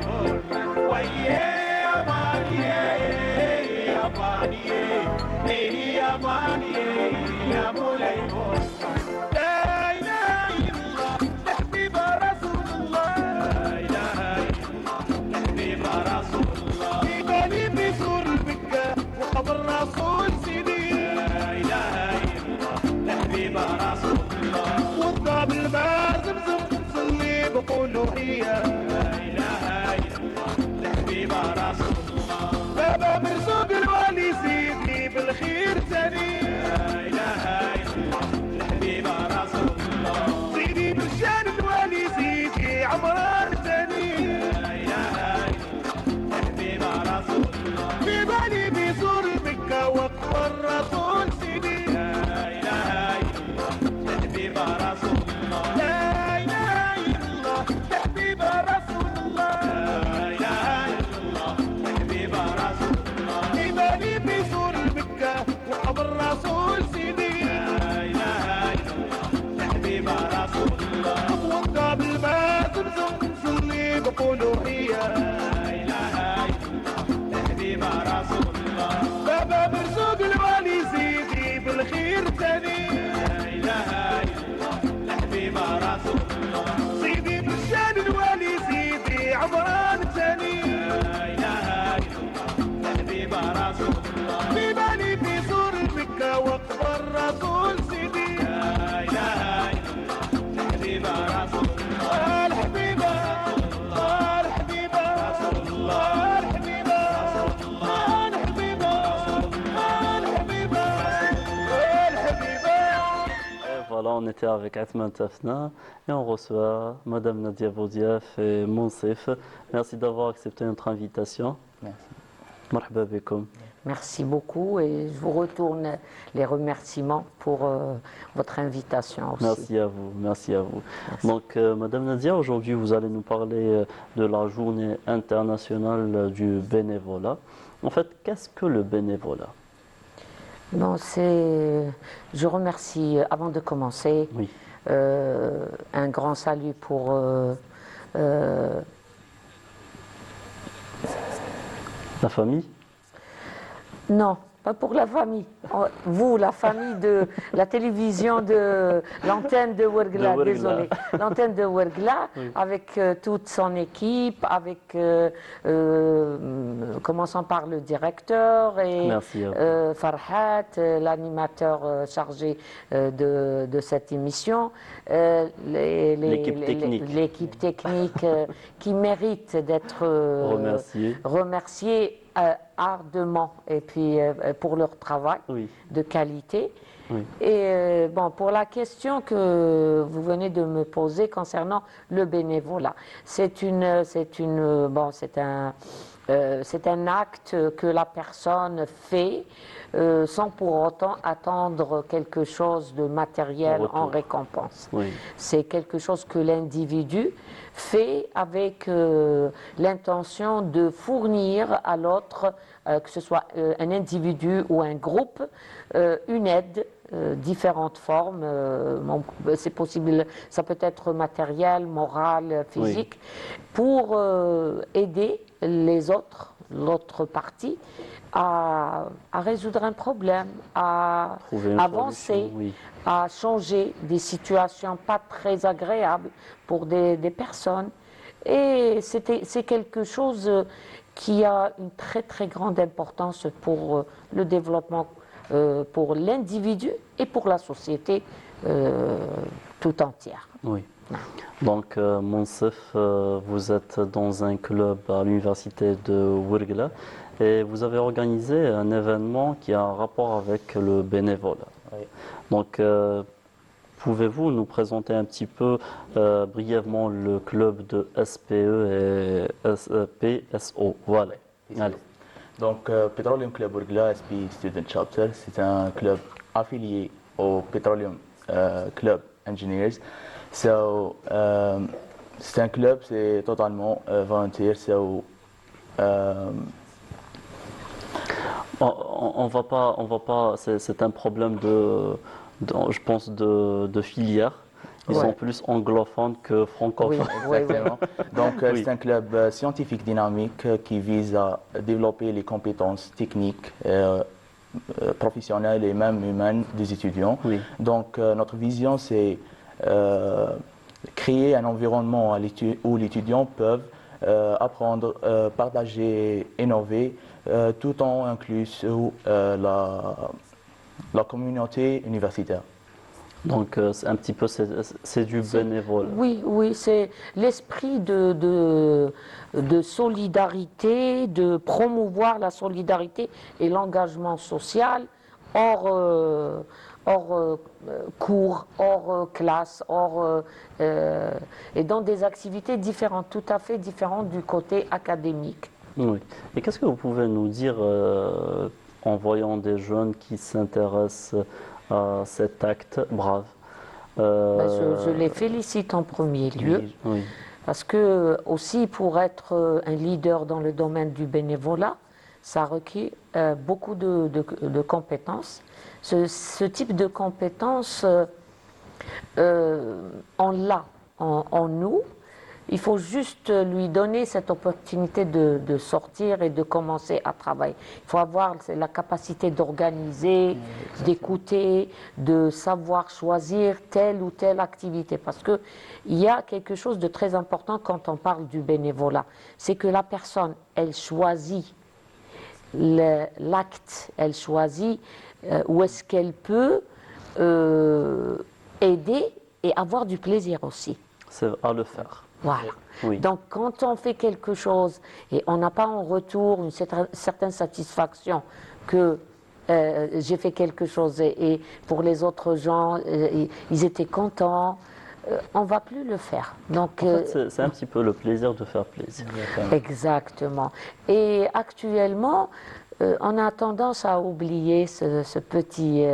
Speaker 2: ويا ماني يا ماني يا ماني يا مولاي لا اله الا الله حبيب رسول الله لا اله الا الله حبيب رسول الله في بالي بيزور مكه وقبر رسول سيدي لا اله الا الله حبيب رسول الله والضاب الماء زمزم صلي بقولوا هي لا اله الا الله حبيب رسول الله بابا مرزوق الوالي سيدي بالخير تاني لا اله الا الله حبيب رسول الله سيدي بالشان الوالي سيدي عمران تاني لا اله الا الله حبيب رسول الله في بالي بيزور مكه واكبر رسول سيدي لا اله الا الله حبيب رسول الله لا اله الا الله حبيب رسول الله لا اله الا الله حبيب رسول الله في بالي بيزور مكه وقبر رسول سيدي لا اله الا الله حبيب رسول الله والقبل ما زمزم صلي بقولوا هي لا اله الا الله حبيب رسول الله بابا مرزوق الوالي سيدي بالخير تاني لا اله الا الله حبيب رسول الله سيدي بالشان الوالي سيدي عمران تاني لا اله الا الله حبيب رسول الله في بالي بيزور مكه واكبر رسول سيدي لا اله الا الله حبيب رسول الله الحبيب الله الحبيب رسول الله الحبيب رسول الله الحبيب الحبيب الحبيب
Speaker 4: Et voilà, on était avec Athman Tafna et on reçoit Madame Nadia Boudiaf et Monsef. Merci d'avoir accepté notre invitation.
Speaker 6: Merci.
Speaker 4: Marhaba bikoum.
Speaker 7: Merci beaucoup et je vous retourne les remerciements pour votre invitation aussi.
Speaker 4: Merci à vous, merci à vous. Donc, Madame Nadia, aujourd'hui, vous allez nous parler de la journée internationale du bénévolat. En fait, qu'est-ce que le bénévolat?
Speaker 7: Bon, je remercie, avant de commencer,
Speaker 4: Oui.
Speaker 7: un grand salut pour
Speaker 4: La famille?
Speaker 7: non, pas pour la famille. Vous, la famille de la télévision de l'antenne de Ouergla,
Speaker 4: De Ouergla.
Speaker 7: désolé. L'antenne de Ouergla,
Speaker 4: Oui.
Speaker 7: avec toute son équipe, avec, commençant par le directeur et
Speaker 4: Merci à vous.
Speaker 7: Farhat, l'animateur chargé de cette émission,
Speaker 4: L'équipe technique.
Speaker 7: l'équipe technique qui mérite d'être
Speaker 4: Remercier.
Speaker 7: remerciée ardemment et puis pour leur travail
Speaker 4: Oui.
Speaker 7: de qualité.
Speaker 4: Oui.
Speaker 7: Et bon, pour la question que vous venez de me poser concernant le bénévolat, c'est un acte que la personne fait sans pour autant attendre quelque chose de matériel
Speaker 4: En retour.
Speaker 7: en récompense.
Speaker 4: Oui.
Speaker 7: C'est quelque chose que l'individu fait avec l'intention de fournir à l'autre, que ce soit un individu ou un groupe, une aide, différentes formes. C'est possible, ça peut être matériel, moral, physique, pour aider les autres, l'autre partie, à résoudre un problème, à
Speaker 4: Trouver une
Speaker 7: avancer,
Speaker 4: solution, oui.
Speaker 7: à changer des situations pas très agréables pour des personnes. Et c'est quelque chose qui a une très très grande importance pour le développement, pour l'individu et pour la société tout entière.
Speaker 4: Oui. Donc, Monsef, vous êtes dans un club à l'université de Ouergla et vous avez organisé un événement qui a un rapport avec le bénévolat.
Speaker 6: Oui.
Speaker 4: Donc, pouvez-vous nous présenter un petit peu brièvement le club de SPE et PSO? Voilà. Allez.
Speaker 6: Donc, Petroleum Club Ouergla SP Student Chapter, c'est un club affilié au Petroleum Club Engineers. So, c'est un club, c'est totalement volontaire. So,
Speaker 4: On va pas. C'est un problème je pense de filière. Ils sont plus anglophones que
Speaker 7: Oui,
Speaker 4: francophones.
Speaker 7: oui, oui.
Speaker 6: Exactement. Donc,
Speaker 4: Oui.
Speaker 6: c'est un club scientifique dynamique qui vise à développer les compétences techniques, professionnelles et même humaines des étudiants.
Speaker 4: Oui.
Speaker 6: Donc, notre vision, c'est créer un environnement où les étudiants peuvent apprendre, partager, innover, tout en incluant la communauté universitaire.
Speaker 4: Donc, c'est un petit peu, c'est du bénévole.
Speaker 7: Oui, oui, c'est l'esprit de solidarité, de promouvoir la solidarité et l'engagement social hors cours, hors classe, et dans des activités différentes, tout à fait différentes du côté académique.
Speaker 4: Oui. Et qu'est-ce que vous pouvez nous dire en voyant des jeunes qui s'intéressent à cet acte brave?
Speaker 7: Ben, je les félicite en premier lieu.
Speaker 4: Oui,
Speaker 7: Parce que aussi pour être un leader dans le domaine du bénévolat, ça requiert beaucoup de compétences. Ce type de compétences, on l'a en nous. Il faut juste lui donner cette opportunité de sortir et de commencer à travailler. Il faut avoir la capacité d'organiser, d'écouter, de savoir choisir telle ou telle activité. Parce qu'il y a quelque chose de très important quand on parle du bénévolat. C'est que la personne, elle choisit l'acte, elle choisit où est-ce qu'elle peut aider et avoir du plaisir aussi.
Speaker 4: c'est à le faire.
Speaker 7: Voilà.
Speaker 4: Oui.
Speaker 7: Donc, quand on fait quelque chose et on n'a pas en retour une certaine satisfaction que j'ai fait quelque chose et pour les autres gens, ils étaient contents, on ne va plus le faire. Donc,
Speaker 4: En fait, c'est un petit peu le plaisir de faire plaisir.
Speaker 7: exactement. Et actuellement, on a tendance à oublier ce petit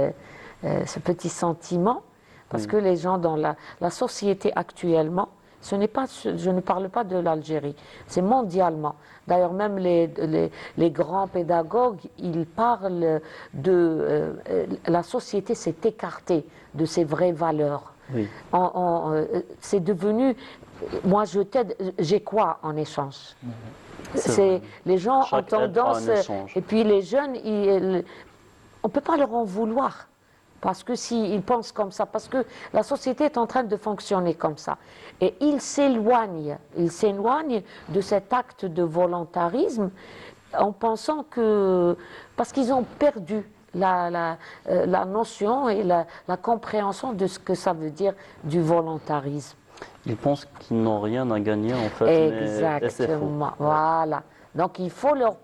Speaker 7: sentiment parce que les gens dans la société actuellement, je ne parle pas de l'Algérie, c'est mondialement. D'ailleurs, même les grands pédagogues, ils parlent de la société s'est écartée de ses vraies valeurs.
Speaker 4: Oui.
Speaker 7: C'est devenu, moi je t'aide, j'ai quoi en échange?
Speaker 4: C'est
Speaker 7: Les gens
Speaker 4: Chaque
Speaker 7: ont
Speaker 4: aide a un
Speaker 7: tendance,
Speaker 4: échange.
Speaker 7: et puis les jeunes, on ne peut pas leur en vouloir. Parce que s'ils pensent comme ça, parce que la société est en train de fonctionner comme ça. Et ils s'éloignent de cet acte de volontarisme en pensant que, parce qu'ils ont perdu la notion et la compréhension de ce que ça veut dire du volontarisme.
Speaker 4: Ils pensent qu'ils n'ont rien à gagner en fait, et c'est faux.
Speaker 7: Exactement, voilà. Donc il faut leur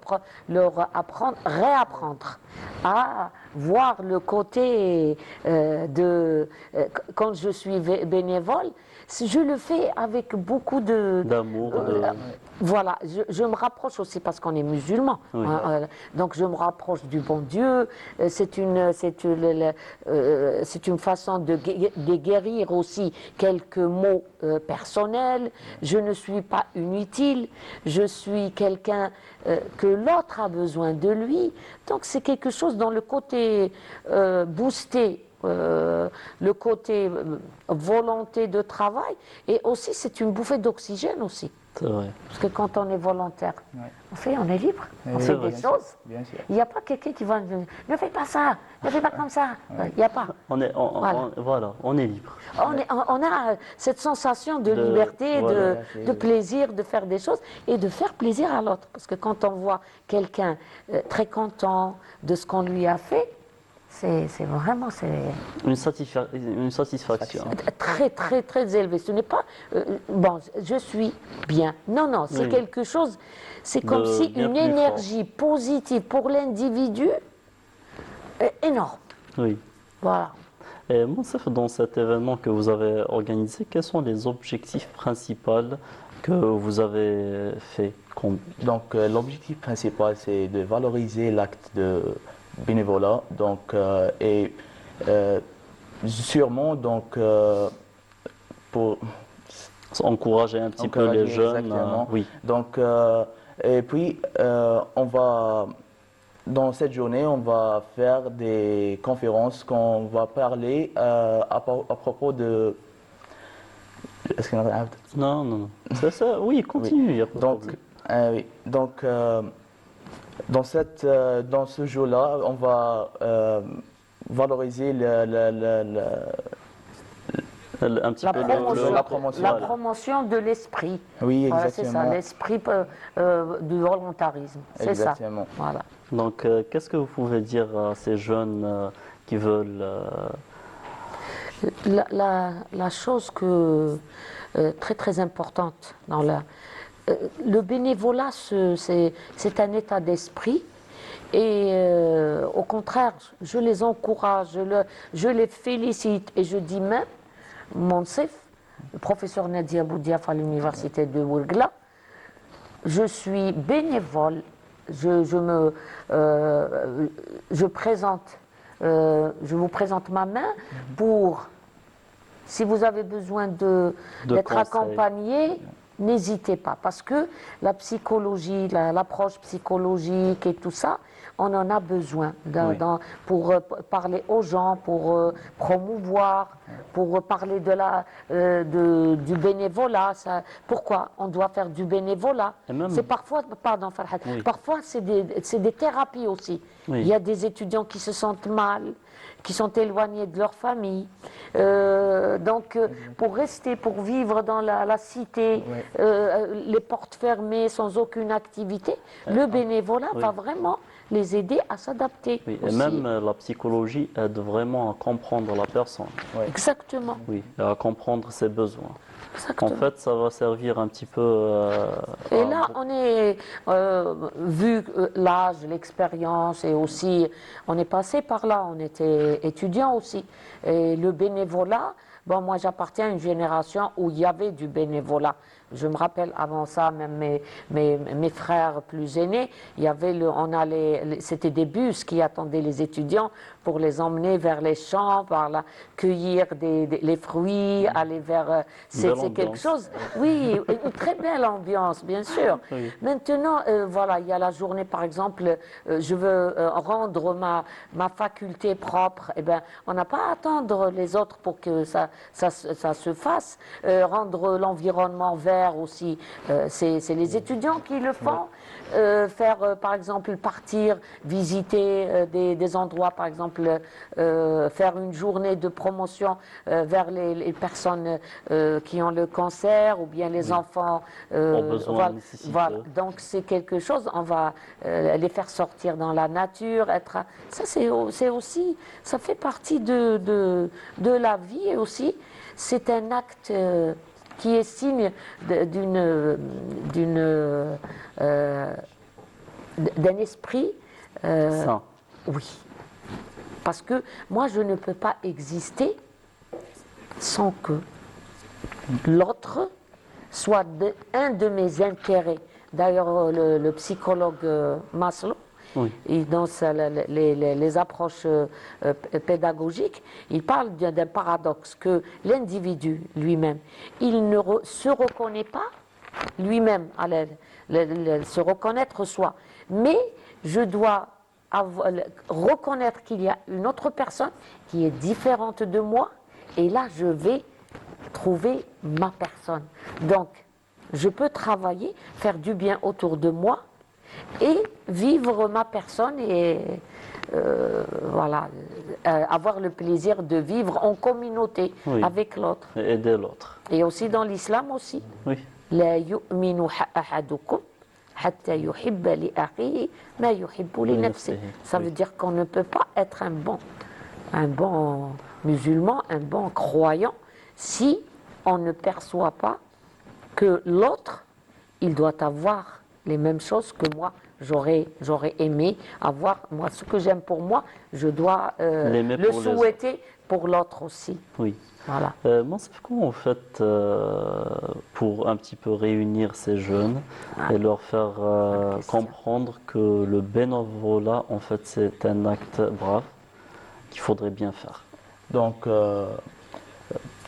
Speaker 7: apprendre, réapprendre à voir le côté quand je suis bénévole, je le fais avec beaucoup
Speaker 4: D'amour,
Speaker 7: voilà, je me rapproche aussi parce qu'on est musulman.
Speaker 4: Oui.
Speaker 7: Donc je me rapproche du bon Dieu. C'est une façon de guérir aussi quelques maux personnels. Je ne suis pas inutile. Je suis quelqu'un que l'autre a besoin de lui. Donc c'est quelque chose dans le côté boosté. Le côté volonté de travail et aussi c'est une bouffée d'oxygène aussi.
Speaker 4: c'est vrai.
Speaker 7: Parce que quand on est volontaire, on est libre, on
Speaker 6: Oui,
Speaker 7: fait
Speaker 4: vrai.
Speaker 7: des choses.
Speaker 6: Bien sûr.
Speaker 7: Il n'y a pas quelqu'un qui va dire ne fais pas ça, ne fais pas comme ça. Il n'y a pas.
Speaker 4: Voilà, on est libre.
Speaker 7: On a cette sensation de
Speaker 4: De-
Speaker 7: liberté,
Speaker 4: voilà.
Speaker 7: de plaisir, de faire des choses et de faire plaisir à l'autre. Parce que quand on voit quelqu'un très content de ce qu'on lui a fait, c'est vraiment
Speaker 4: Une satisfaction.
Speaker 7: très très très élevé. Ce n'est pas bon, je suis bien. Non, non, c'est
Speaker 4: Oui.
Speaker 7: quelque chose. C'est comme
Speaker 4: De
Speaker 7: si
Speaker 4: bien
Speaker 7: une
Speaker 4: plus fort.
Speaker 7: énergie positive pour l'individu énorme.
Speaker 4: Oui.
Speaker 7: Voilà.
Speaker 4: Et Moussef, dans cet événement que vous avez organisé, quels sont les objectifs principaux que vous avez fait
Speaker 6: Donc, l'objectif principal, c'est de valoriser l'acte de bénévolat. Donc, et sûrement, donc, pour
Speaker 4: encourager un petit peu les
Speaker 6: encourager
Speaker 4: jeunes?
Speaker 6: exactement.
Speaker 4: Oui.
Speaker 6: Donc, et puis, dans cette journée, on va faire des conférences qu'on va parler à propos de Est-ce qu'on a
Speaker 4: Non, non, non. C'est ça, oui, continue, il n'y a pas de
Speaker 6: Donc,
Speaker 4: problème.
Speaker 6: oui. Donc, dans ce jeu-là, on va valoriser
Speaker 4: Un petit
Speaker 7: La
Speaker 4: peu
Speaker 7: promotion,
Speaker 6: la promotion,
Speaker 7: la
Speaker 6: voilà.
Speaker 7: promotion de l'esprit.
Speaker 6: Oui,
Speaker 7: Voilà, c'est ça,
Speaker 6: exactement.
Speaker 7: l'esprit du volontarisme. C'est ça.
Speaker 6: Exactement.
Speaker 7: Voilà.
Speaker 4: Donc, qu'est-ce que vous pouvez dire à ces jeunes qui veulent...
Speaker 7: La chose très très importante dans le bénévolat, c'est un état d'esprit. Et au contraire, je les encourage, je les félicite et je dis même, Monsef, le professeur Nadia Boudiaf à l'université de Ouargla, je suis bénévole, je vous présente ma main pour, si vous avez besoin d'être
Speaker 4: conseils.
Speaker 7: accompagné, n'hésitez pas, parce que la psychologie, l'approche psychologique et tout ça, on en a besoin pour parler aux gens, pour promouvoir, pour parler du bénévolat. Pourquoi on doit faire du bénévolat?
Speaker 4: Et même-
Speaker 7: C'est parfois, pardon Farhat,
Speaker 4: Oui.
Speaker 7: parfois c'est des thérapies aussi.
Speaker 4: Oui.
Speaker 7: Il y a des étudiants qui se sentent mal, qui sont éloignés de leur famille. Donc, pour rester, pour vivre dans la cité, les portes fermées, sans aucune activité, le bénévolat va vraiment les aider à s'adapter.
Speaker 4: Oui, et
Speaker 7: aussi.
Speaker 4: même la psychologie aide vraiment à comprendre la personne,
Speaker 7: Exactement.
Speaker 4: oui, et à comprendre ses besoins.
Speaker 7: Exactement.
Speaker 4: En fait, ça va servir un petit peu
Speaker 7: Et là, on est, vu l'âge, l'expérience, et aussi, on est passé par là, on était étudiant aussi. Et le bénévolat, bon, moi j'appartiens à une génération où il y avait du bénévolat. Je me rappelle avant ça, même mes frères plus aînés, il y avait c'était des bus qui attendaient les étudiants pour les emmener vers les champs, cueillir les fruits, aller vers. C'est
Speaker 4: Belle
Speaker 7: quelque
Speaker 4: ambiance.
Speaker 7: chose. Oui, une très belle ambiance, bien sûr.
Speaker 4: Oui.
Speaker 7: Maintenant, voilà, il y a la journée, par exemple, je veux rendre ma faculté propre. Eh ben, on n'a pas à attendre les autres pour que ça se fasse. Rendre l'environnement vert aussi, c'est les étudiants qui le font. Faire, par exemple, partir, visiter des endroits, par exemple, faire une journée de promotion vers les personnes qui ont le cancer ou bien les enfants.
Speaker 4: Aux besoins nécessiteux.
Speaker 7: Voilà. Donc c'est quelque chose, on va les faire sortir dans la nature. Ça c'est aussi, ça fait partie de la vie et aussi c'est un acte qui est signe d'un esprit.
Speaker 4: ça.
Speaker 7: Oui. Parce que moi, je ne peux pas exister sans que l'autre soit un de mes intérêts. D'ailleurs, le psychologue Maslow,
Speaker 4: Oui.
Speaker 7: et dans les approches pédagogiques, il parle d'un paradoxe que l'individu lui-même, il ne se reconnaît pas lui-même, se reconnaître soi. Mais je dois reconnaître qu'il y a une autre personne qui est différente de moi, et là je vais trouver ma personne. Donc, je peux travailler, faire du bien autour de moi, et vivre ma personne et voilà, avoir le plaisir de vivre en communauté avec l'autre.
Speaker 4: Et aider l'autre.
Speaker 7: Et aussi dans l'islam aussi.
Speaker 4: Oui.
Speaker 7: لا يؤمن أحدكم حتى يحب لأخيه ما يحب لنفسه. Ça veut dire qu'on ne peut pas être un bon musulman, un bon croyant, si on ne perçoit pas que l'autre, il doit avoir les mêmes choses que moi, j'aurais aimé avoir. Moi, ce que j'aime pour moi, je dois le souhaiter pour l'autre aussi.
Speaker 4: Oui.
Speaker 7: Voilà.
Speaker 4: Moi, c'est comment en fait pour un petit peu réunir ces jeunes et leur faire comprendre que le bénévolat, en fait, c'est un acte brave qu'il faudrait bien faire.
Speaker 6: Donc,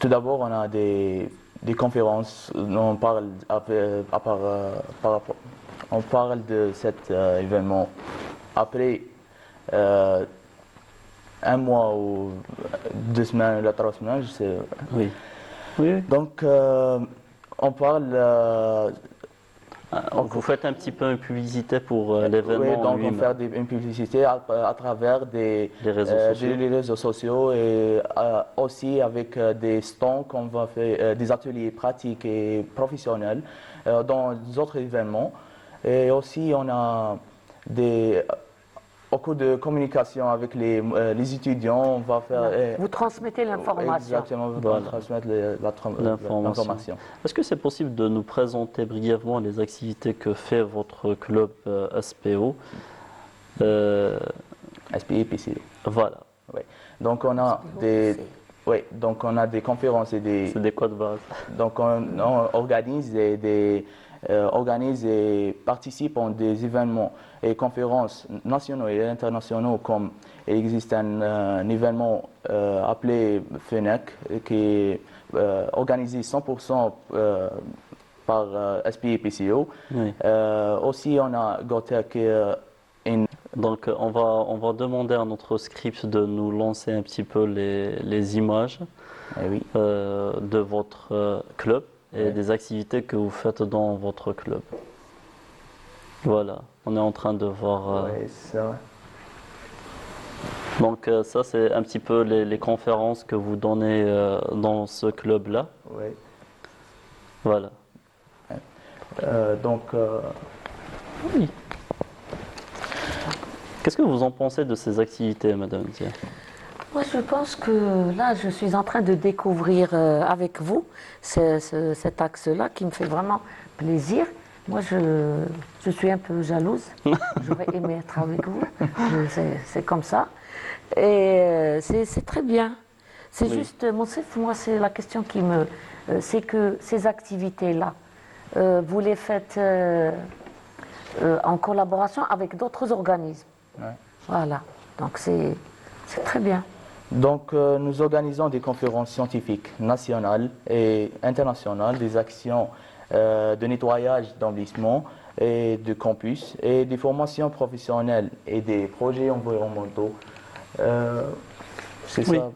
Speaker 6: tout d'abord, on a des conférences, on parle on parle de cet événement. Après un mois ou 2 semaines, ou 3 semaines, je sais.
Speaker 4: Oui. Oui.
Speaker 6: Donc, on parle.
Speaker 4: Vous faites un petit peu une publicité pour
Speaker 6: Oui,
Speaker 4: l'événement
Speaker 6: donc on
Speaker 4: lui-même.
Speaker 6: fait une publicité à travers
Speaker 4: Les réseaux sociaux.
Speaker 6: les réseaux sociaux et aussi avec des stands qu'on va faire, des ateliers pratiques et professionnels dans d'autres événements. Et aussi, on a beaucoup de communication avec les étudiants. On va faire.
Speaker 7: Vous transmettez l'information.
Speaker 6: Exactement, on va
Speaker 4: Voilà.
Speaker 6: transmettre
Speaker 4: L'information.
Speaker 6: l'information.
Speaker 4: Est-ce que c'est possible de nous présenter brièvement les activités que fait votre club SPO?
Speaker 6: SPI, PCO.
Speaker 4: Voilà,
Speaker 6: Oui. Donc on a des conférences et des.
Speaker 4: c'est des codes base.
Speaker 6: Donc on organise organise et participe à des événements et conférences nationaux et internationaux, comme il existe un événement appelé FENEC qui est organisé 100% par SPI et PCO.
Speaker 4: Oui.
Speaker 6: Aussi on a Gotec
Speaker 4: Donc on va demander à notre script de nous lancer un petit peu les images
Speaker 6: oui.
Speaker 4: de votre club et
Speaker 6: Ouais.
Speaker 4: des activités que vous faites dans votre club. Voilà, on est en train de voir.
Speaker 6: Ouais, ça.
Speaker 4: Donc ça c'est un petit peu les conférences que vous donnez dans ce club-là.
Speaker 6: Ouais.
Speaker 4: Voilà.
Speaker 6: Donc
Speaker 4: Oui. Qu'est-ce que vous en pensez de ces activités, Madame Zia?
Speaker 7: Moi, je pense que là, je suis en train de découvrir avec vous cet axe-là qui me fait vraiment plaisir. Moi, je suis un peu jalouse. J'aurais aimé être avec vous. C'est comme ça. Et c'est très bien. C'est
Speaker 4: Oui.
Speaker 7: juste, moi, c'est la question qui me... c'est que ces activités-là, vous les faites en collaboration avec d'autres organismes.
Speaker 6: Ouais.
Speaker 7: Voilà. Donc, c'est très bien.
Speaker 6: Donc, nous organisons des conférences scientifiques nationales et internationales, des actions de nettoyage d'embellissements et de campus, et des formations professionnelles et des projets environnementaux. C'est
Speaker 4: Oui.
Speaker 6: ça.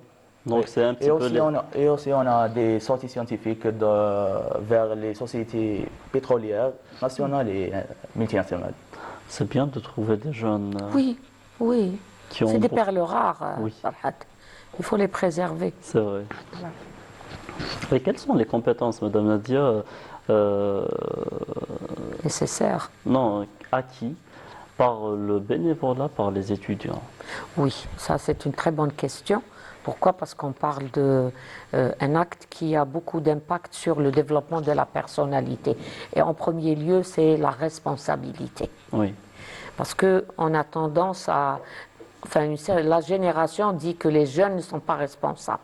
Speaker 4: Donc c'est un petit
Speaker 6: Et
Speaker 4: peu
Speaker 6: aussi, on a des sorties scientifiques vers les sociétés pétrolières nationales et multinationales.
Speaker 4: C'est bien de trouver des jeunes
Speaker 7: Oui, oui.
Speaker 4: qui ont
Speaker 7: C'est des
Speaker 4: beaucoup-
Speaker 7: perles rares,
Speaker 4: Oui.
Speaker 7: Farhat. Il faut les préserver.
Speaker 4: C'est vrai. Et quelles sont les compétences, Madame Nadia,
Speaker 7: Nécessaires.
Speaker 4: non, acquis par le bénévolat, par les étudiants?
Speaker 7: Oui, ça c'est une très bonne question. Pourquoi? Parce qu'on parle d'un acte qui a beaucoup d'impact sur le développement de la personnalité. Et en premier lieu, c'est la responsabilité.
Speaker 4: Oui,
Speaker 7: Parce qu'on a tendance à... Enfin, la génération dit que les jeunes ne sont pas responsables.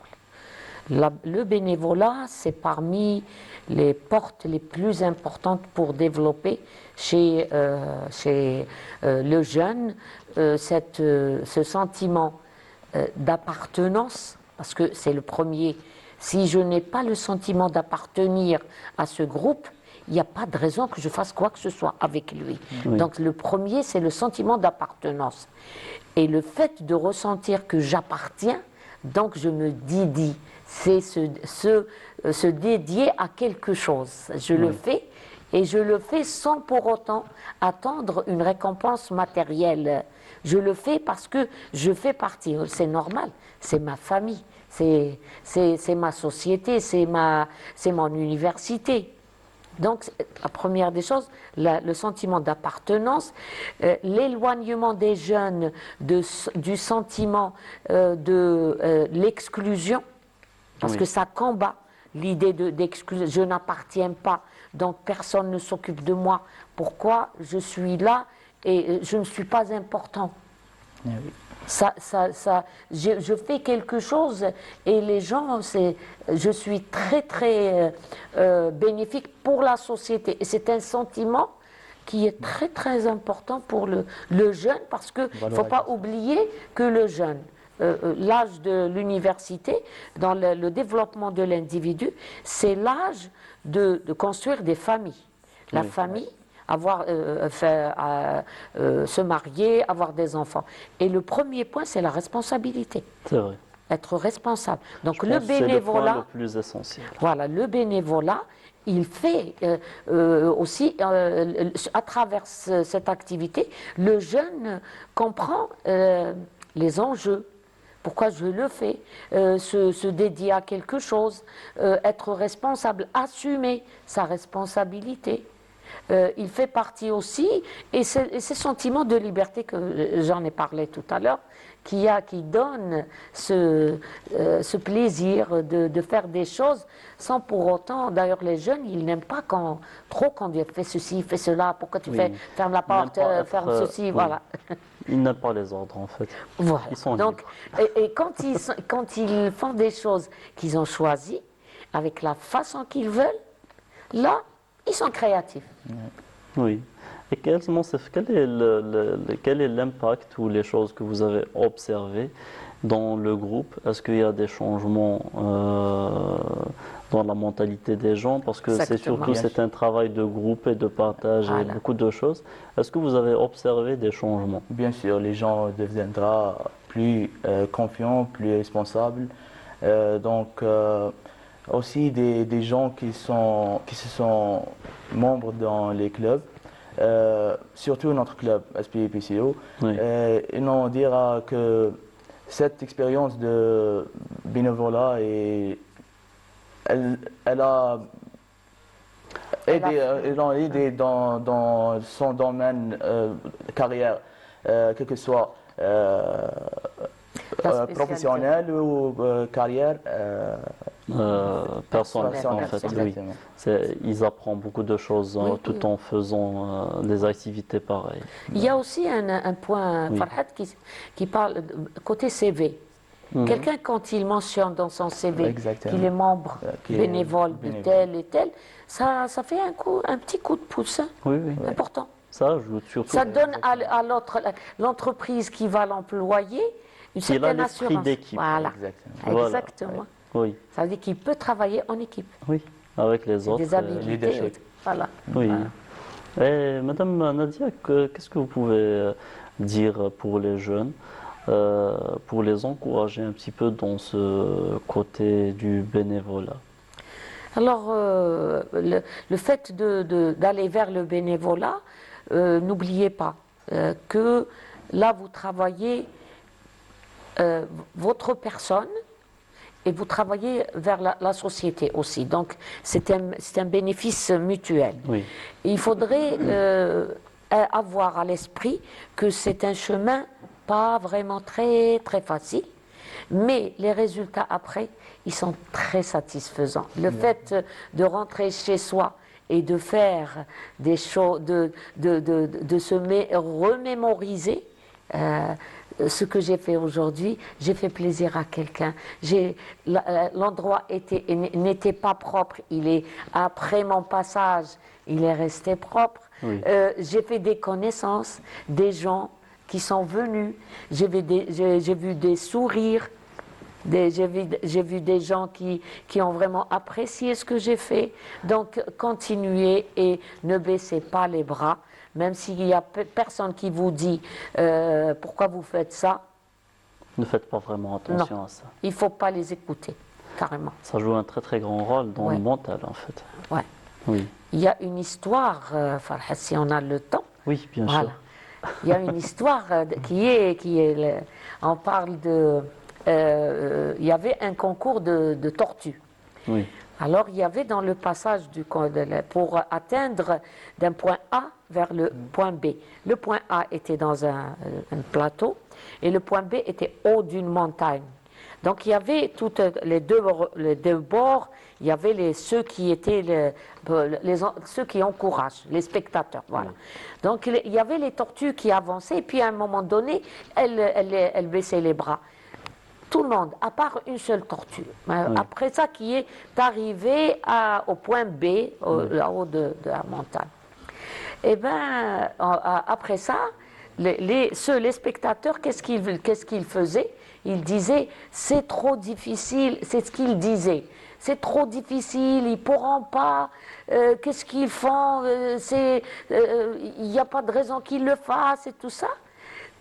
Speaker 7: Le bénévolat, c'est parmi les portes les plus importantes pour développer chez le jeune ce sentiment d'appartenance, parce que c'est le premier. Si je n'ai pas le sentiment d'appartenir à ce groupe, il n'y a pas de raison que je fasse quoi que ce soit avec lui.
Speaker 4: Oui.
Speaker 7: Donc le premier, c'est le sentiment d'appartenance. Et le fait de ressentir que j'appartiens, donc je me dédie. C'est se dédier à quelque chose. Je le fais, et je le fais sans pour autant attendre une récompense matérielle. Je le fais parce que je fais partie. C'est normal, c'est ma famille, c'est ma société, c'est mon université. Donc, la première des choses, le sentiment d'appartenance, l'éloignement des jeunes du sentiment de l'exclusion, parce
Speaker 4: Oui.
Speaker 7: que ça combat l'idée d'exclusion. Je n'appartiens pas, donc personne ne s'occupe de moi. Pourquoi je suis là et je ne suis pas important?
Speaker 6: Eh oui.
Speaker 7: Je fais quelque chose et les gens, je suis très très bénéfique pour la société. Et c'est un sentiment qui est très très important pour le jeune, parce qu'il ne faut pas oublier que le jeune, l'âge de l'université, dans le développement de l'individu, c'est l'âge de construire des familles. La famille, se marier, avoir des enfants. Et le premier point, c'est la responsabilité.
Speaker 4: c'est vrai.
Speaker 7: être responsable. Donc
Speaker 4: Je
Speaker 7: le
Speaker 4: pense que c'est le point
Speaker 7: bénévolat,
Speaker 4: le plus essentiel.
Speaker 7: voilà, le bénévolat, il fait aussi, à travers cette activité, le jeune comprend les enjeux. Pourquoi je le fais, se dédier à quelque chose, être responsable, assumer sa responsabilité. Il fait partie aussi, et ces sentiments de liberté que j'en ai parlé tout à l'heure, qui donne ce plaisir de faire des choses sans pour autant, d'ailleurs les jeunes, ils n'aiment pas trop quand on fait ceci, fais cela, pourquoi tu
Speaker 4: Oui.
Speaker 7: fais, ferme la
Speaker 4: Ils n'aiment
Speaker 7: porte,
Speaker 4: pas être,
Speaker 7: ferme ceci,
Speaker 4: oui.
Speaker 7: voilà.
Speaker 4: Ils n'aiment pas les ordres en fait.
Speaker 7: Voilà.
Speaker 4: Ils sont
Speaker 7: Donc,
Speaker 4: libres.
Speaker 7: et quand ils font des choses qu'ils ont choisies, avec la façon qu'ils veulent, là, ils sont créatifs.
Speaker 4: Oui. Et quel est l'impact ou les choses que vous avez observées dans le groupe? Est-ce qu'il y a des changements dans la mentalité des gens? Parce que c'est
Speaker 7: Exactement.
Speaker 4: surtout c'est un travail de groupe et de partage et
Speaker 7: Voilà.
Speaker 4: beaucoup de choses. Est-ce que vous avez observé des changements?
Speaker 6: Bien sûr, les gens deviendront plus confiants, plus responsables. Aussi des gens qui se sont membres dans les clubs, surtout notre club SPI-PCO,
Speaker 4: Oui.
Speaker 6: ils nous dira que cette expérience de bénévolat, elle a aidé dans son domaine carrière, quel que soit
Speaker 7: spécialité.
Speaker 6: professionnel ou carrière.
Speaker 4: Personnel en fait, oui.
Speaker 6: Exactement.
Speaker 4: Ils apprennent beaucoup de choses
Speaker 7: Oui,
Speaker 4: tout
Speaker 7: oui.
Speaker 4: en faisant des activités pareilles.
Speaker 7: Il y a aussi un point,
Speaker 4: Oui.
Speaker 7: Farhat, qui parle côté CV. Quelqu'un, quand il mentionne dans son CV
Speaker 6: Exactement.
Speaker 7: qu'il est membre
Speaker 6: Qu'il est
Speaker 7: bénévole de
Speaker 6: bénévole.
Speaker 7: tel et tel, ça fait un petit coup de pouce, hein,
Speaker 4: Oui, oui.
Speaker 7: important.
Speaker 4: Ça ajoute surtout.
Speaker 7: Ça donne à l'entreprise qui va l'employer une
Speaker 4: Qu'il a
Speaker 7: certaine
Speaker 4: l'esprit
Speaker 7: assurance.
Speaker 4: d'équipe.
Speaker 7: Voilà,
Speaker 6: Exactement.
Speaker 4: Voilà.
Speaker 7: exactement.
Speaker 4: Oui,
Speaker 7: Ça veut dire qu'il peut travailler en équipe.
Speaker 4: oui, avec les autres.
Speaker 7: Des habilités.
Speaker 6: leadership.
Speaker 7: Voilà.
Speaker 4: Oui. Et Madame Nadia, qu'est-ce que vous pouvez dire pour les jeunes, pour les encourager un petit peu dans ce côté du bénévolat?
Speaker 7: Alors, le fait d'aller vers le bénévolat, n'oubliez pas que là, vous travaillez votre personne et vous travaillez vers la société aussi. Donc, c'est un bénéfice mutuel.
Speaker 4: Oui,
Speaker 7: Et il faudrait avoir à l'esprit que c'est un chemin pas vraiment très, très facile, mais les résultats après, ils sont très satisfaisants. Le fait de rentrer chez soi et de faire des choses, de se remémoriser ce que j'ai fait aujourd'hui, j'ai fait plaisir à quelqu'un. L'endroit n'était pas propre, après mon passage, il est resté propre.
Speaker 4: Oui.
Speaker 7: J'ai fait des connaissances, des gens qui sont venus, j'ai vu des sourires, j'ai vu des gens qui ont vraiment apprécié ce que j'ai fait. Donc continuez et ne baissez pas les bras, même s'il n'y a personne qui vous dit pourquoi vous faites ça.
Speaker 4: ne faites pas vraiment attention à ça.
Speaker 7: Il ne faut pas les écouter, carrément.
Speaker 4: Ça joue un très très grand rôle dans
Speaker 7: Ouais.
Speaker 4: le mental en fait.
Speaker 7: Ouais.
Speaker 4: Oui,
Speaker 7: Il y a une histoire, Farhat, si on a le temps.
Speaker 4: oui, bien
Speaker 7: Voilà.
Speaker 4: sûr.
Speaker 7: Il y a une histoire on parle il y avait un concours de tortues.
Speaker 4: Oui,
Speaker 7: Alors il y avait dans le passage pour atteindre d'un point A vers le point B. Le point A était dans un plateau et le point B était haut d'une montagne. Donc il y avait toutes les deux bords, il y avait ceux qui étaient ceux qui encouragent, les spectateurs. Voilà. Donc il y avait les tortues qui avançaient et puis à un moment donné, elles baissaient les bras. Tout le monde, à part une seule tortue. Après ça, qui est arrivé au point B, là-haut de la montagne. Et bien, après ça, les spectateurs, qu'est-ce qu'ils faisaient? Ils disaient, c'est trop difficile, c'est ce qu'ils disaient. C'est trop difficile, ils ne pourront pas, qu'est-ce qu'ils font, il n'y a pas de raison qu'ils le fassent et tout ça.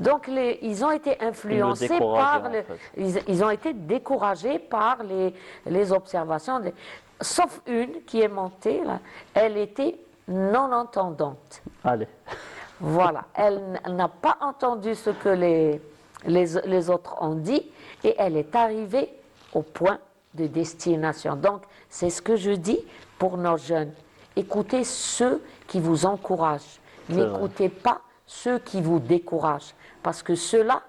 Speaker 7: Donc ils ont été influencés
Speaker 4: décourageaient,
Speaker 7: par,
Speaker 4: en fait.
Speaker 7: ils ont été découragés par les observations, sauf une qui est montée, là, elle était non-entendante.
Speaker 4: Allez.
Speaker 7: Voilà, elle n'a pas entendu ce que les autres ont dit et elle est arrivée au point de destination. Donc, c'est ce que je dis pour nos jeunes. Écoutez ceux qui vous encouragent. N'écoutez pas ceux qui vous découragent. Parce que ceux-là,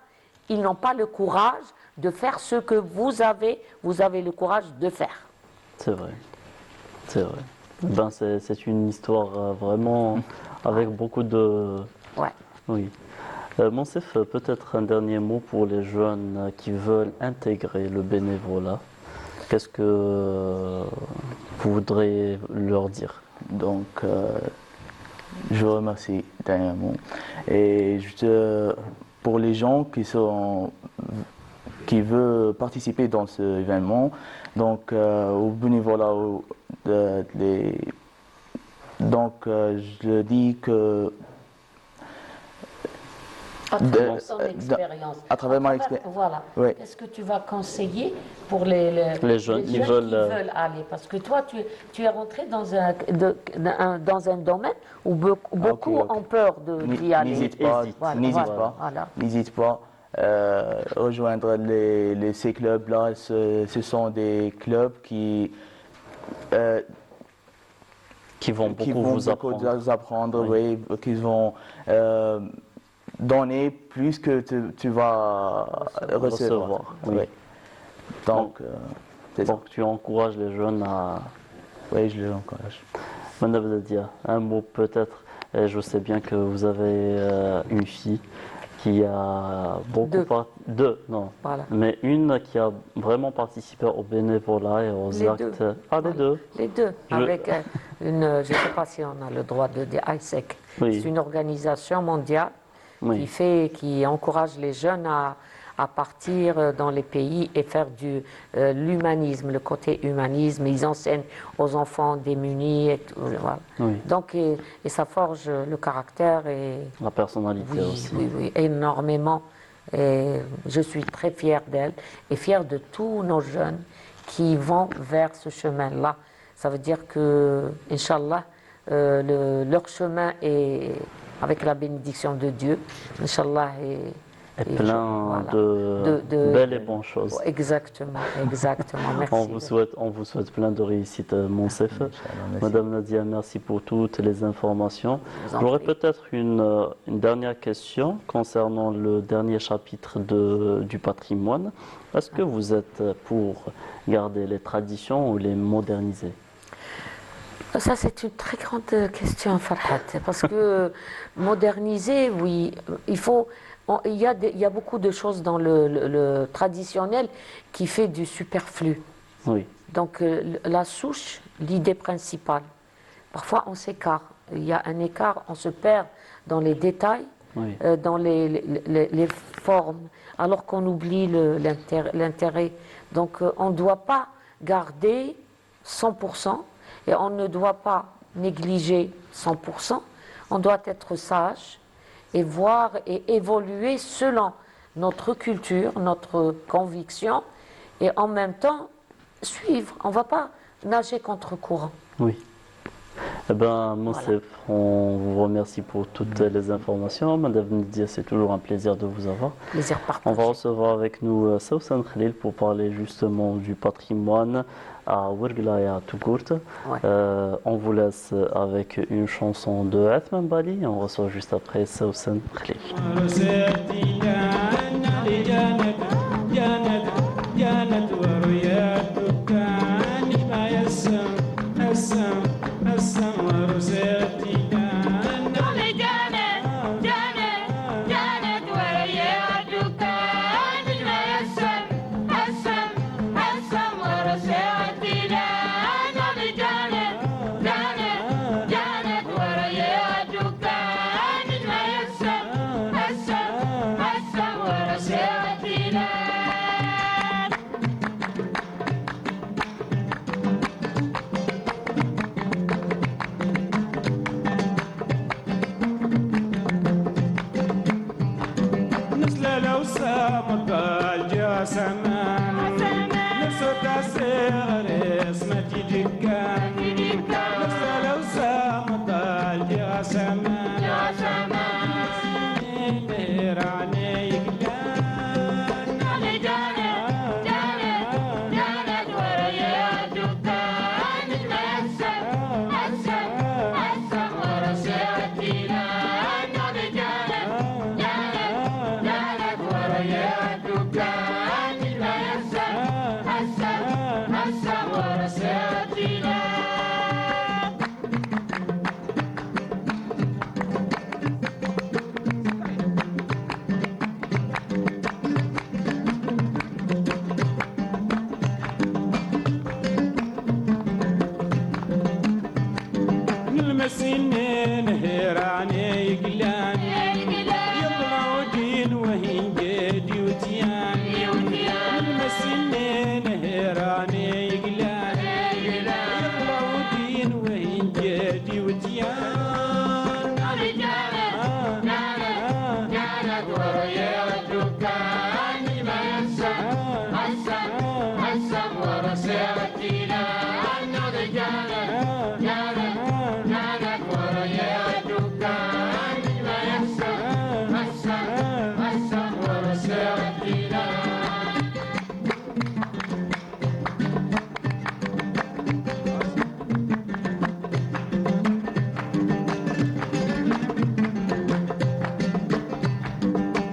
Speaker 7: ils n'ont pas le courage de faire ce que vous avez le courage de faire.
Speaker 4: C'est vrai. C'est vrai. Ben, c'est une histoire vraiment avec beaucoup de...
Speaker 7: Ouais.
Speaker 4: Oui. Monsef, peut-être un dernier mot pour les jeunes qui veulent intégrer le bénévolat. Qu'est-ce que vous voudriez leur dire?
Speaker 6: Donc, je vous remercie dernièrement. Et pour les gens qui veulent participer dans cet événement, donc au bénévolat, je dis que
Speaker 7: À travers ton expérience.
Speaker 6: à travers ma expérience.
Speaker 7: Voilà.
Speaker 6: Oui.
Speaker 7: Qu'est-ce que tu vas conseiller pour les
Speaker 4: jeunes qui
Speaker 7: qui
Speaker 4: veulent
Speaker 7: aller? Parce que toi, tu es rentré dans un domaine où beaucoup
Speaker 6: ok.
Speaker 7: ont peur d'y aller.
Speaker 6: N'hésite pas,
Speaker 7: Voilà,
Speaker 6: n'hésite
Speaker 7: voilà,
Speaker 6: pas,
Speaker 7: voilà.
Speaker 6: n'hésite pas. Rejoindre ces clubs-là. Ce sont des clubs qui
Speaker 4: vont beaucoup vous apprendre.
Speaker 6: Oui, qui vont donner plus que tu vas recevoir.
Speaker 4: Oui.
Speaker 6: Oui. Donc, c'est ça.
Speaker 4: Donc tu encourages les jeunes à...
Speaker 6: Oui, je les encourage.
Speaker 4: Madame Zadia, un mot peut-être. Et je sais bien que vous avez une fille qui a beaucoup... Deux, non.
Speaker 7: Voilà.
Speaker 4: Mais une qui a vraiment participé au bénévolat et aux
Speaker 7: Les
Speaker 4: actes...
Speaker 7: deux.
Speaker 4: Ah, les deux.
Speaker 7: Les deux, avec je ne sais pas si on a le droit de dire ISEC.
Speaker 4: Oui.
Speaker 7: C'est une organisation mondiale
Speaker 4: Oui.
Speaker 7: qui encourage les jeunes à partir dans les pays et faire l'humanisme, le côté humanisme. Ils enseignent aux enfants démunis et tout, voilà.
Speaker 4: Oui.
Speaker 7: Donc, et ça forge le caractère et
Speaker 4: La personnalité aussi.
Speaker 7: oui, énormément. Et je suis très fière d'elle et fière de tous nos jeunes qui vont vers ce chemin-là. Ça veut dire que, Inch'Allah, leur chemin est, avec la bénédiction de Dieu, Inch'Allah,
Speaker 4: Et plein de belles et bonnes choses.
Speaker 7: Exactement, exactement. Merci.
Speaker 4: On vous souhaite plein de réussite, Monsef.
Speaker 6: Merci.
Speaker 4: Madame Nadia, merci pour toutes les informations.
Speaker 7: vous en
Speaker 4: J'aurais
Speaker 7: prie.
Speaker 4: peut-être une dernière question concernant le dernier chapitre du patrimoine. Est-ce que vous êtes pour garder les traditions ou les moderniser?
Speaker 7: Ça, c'est une très grande question, Farhat, parce que moderniser, oui, il y a beaucoup de choses dans le traditionnel qui fait du superflu.
Speaker 4: Oui,
Speaker 7: Donc, la souche, l'idée principale. Parfois, on s'écarte. Il y a un écart, on se perd dans les détails,
Speaker 4: oui.
Speaker 7: dans les formes, alors qu'on oublie l'intérêt. Donc, on ne doit pas garder 100%. Et on ne doit pas négliger 100%, on doit être sage et voir et évoluer selon notre culture, notre conviction, et en même temps suivre. On ne va pas nager contre courant.
Speaker 4: Oui. Eh bien, Monsef, on vous remercie pour toutes les informations. Madame Nadia, c'est toujours un plaisir de vous avoir.
Speaker 7: Plaisir
Speaker 4: On
Speaker 7: partagé.
Speaker 4: va recevoir avec nous Sousan Khalil pour parler justement du patrimoine à Ouargla et à Tougourt.
Speaker 7: Ouais.
Speaker 4: On vous laisse avec une chanson de Athman Bali et on reçoit juste après Sousan Khalil.
Speaker 2: رسالتي كأن لجنة جنة ورياض كأني ما يسم ورسالتي كأن ورسالتي سمان نفسه تسير اسمتي جكان نفسه لو سامط يا سمان نيراني المسنين هيراني قلان يطلعوا دين وهين جدي وتيان المسنين هيراني قلان يطلعوا دين وهين جدي وتيان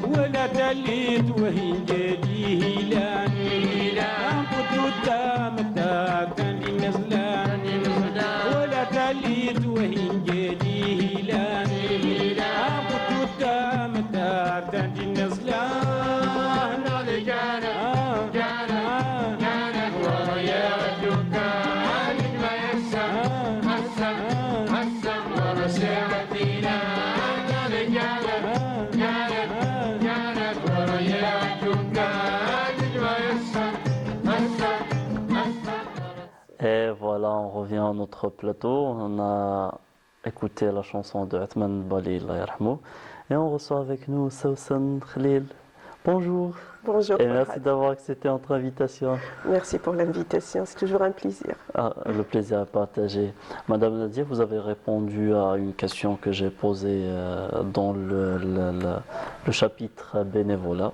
Speaker 2: ولا تليت وهين جدي هيلان أنقذ قدام التاكن النزلان ولا تليت وهين جدي هيلان أنقذ قدام التاكن النزلان
Speaker 4: Et voilà, on revient à notre plateau. On a écouté la chanson de Othman Bali, Allah yarhamou. Et on reçoit avec nous Sawsan Khalil. Bonjour.
Speaker 8: Bonjour.
Speaker 4: Et merci d'avoir accepté notre invitation.
Speaker 8: Merci pour l'invitation, c'est toujours un plaisir.
Speaker 4: Ah, le plaisir à partager. Madame Nadia, vous avez répondu à une question que j'ai posée dans le chapitre bénévolat.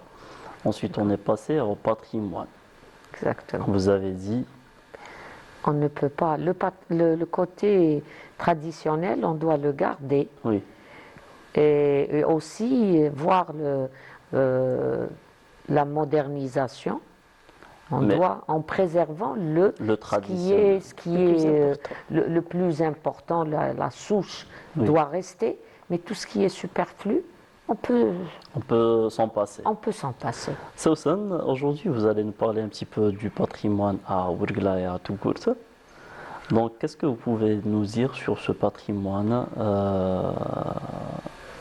Speaker 4: Ensuite, on est passé au patrimoine.
Speaker 7: Exactement.
Speaker 4: Vous avez dit,
Speaker 7: On ne peut pas. Le côté traditionnel, on doit le garder.
Speaker 4: oui,
Speaker 7: Et aussi voir la modernisation. On
Speaker 4: Mais-
Speaker 7: doit, en préservant
Speaker 4: le
Speaker 7: ce qui
Speaker 4: traditionnel.
Speaker 7: est, ce qui est le plus important, la souche
Speaker 4: Oui.
Speaker 7: doit rester, mais tout ce qui est superflu, on
Speaker 4: On peut s'en passer.
Speaker 7: s'en passer.
Speaker 4: Sawsan, aujourd'hui, vous allez nous parler un petit peu du patrimoine à Ouargla et à Tougourt. Donc, qu'est-ce que vous pouvez nous dire sur ce patrimoine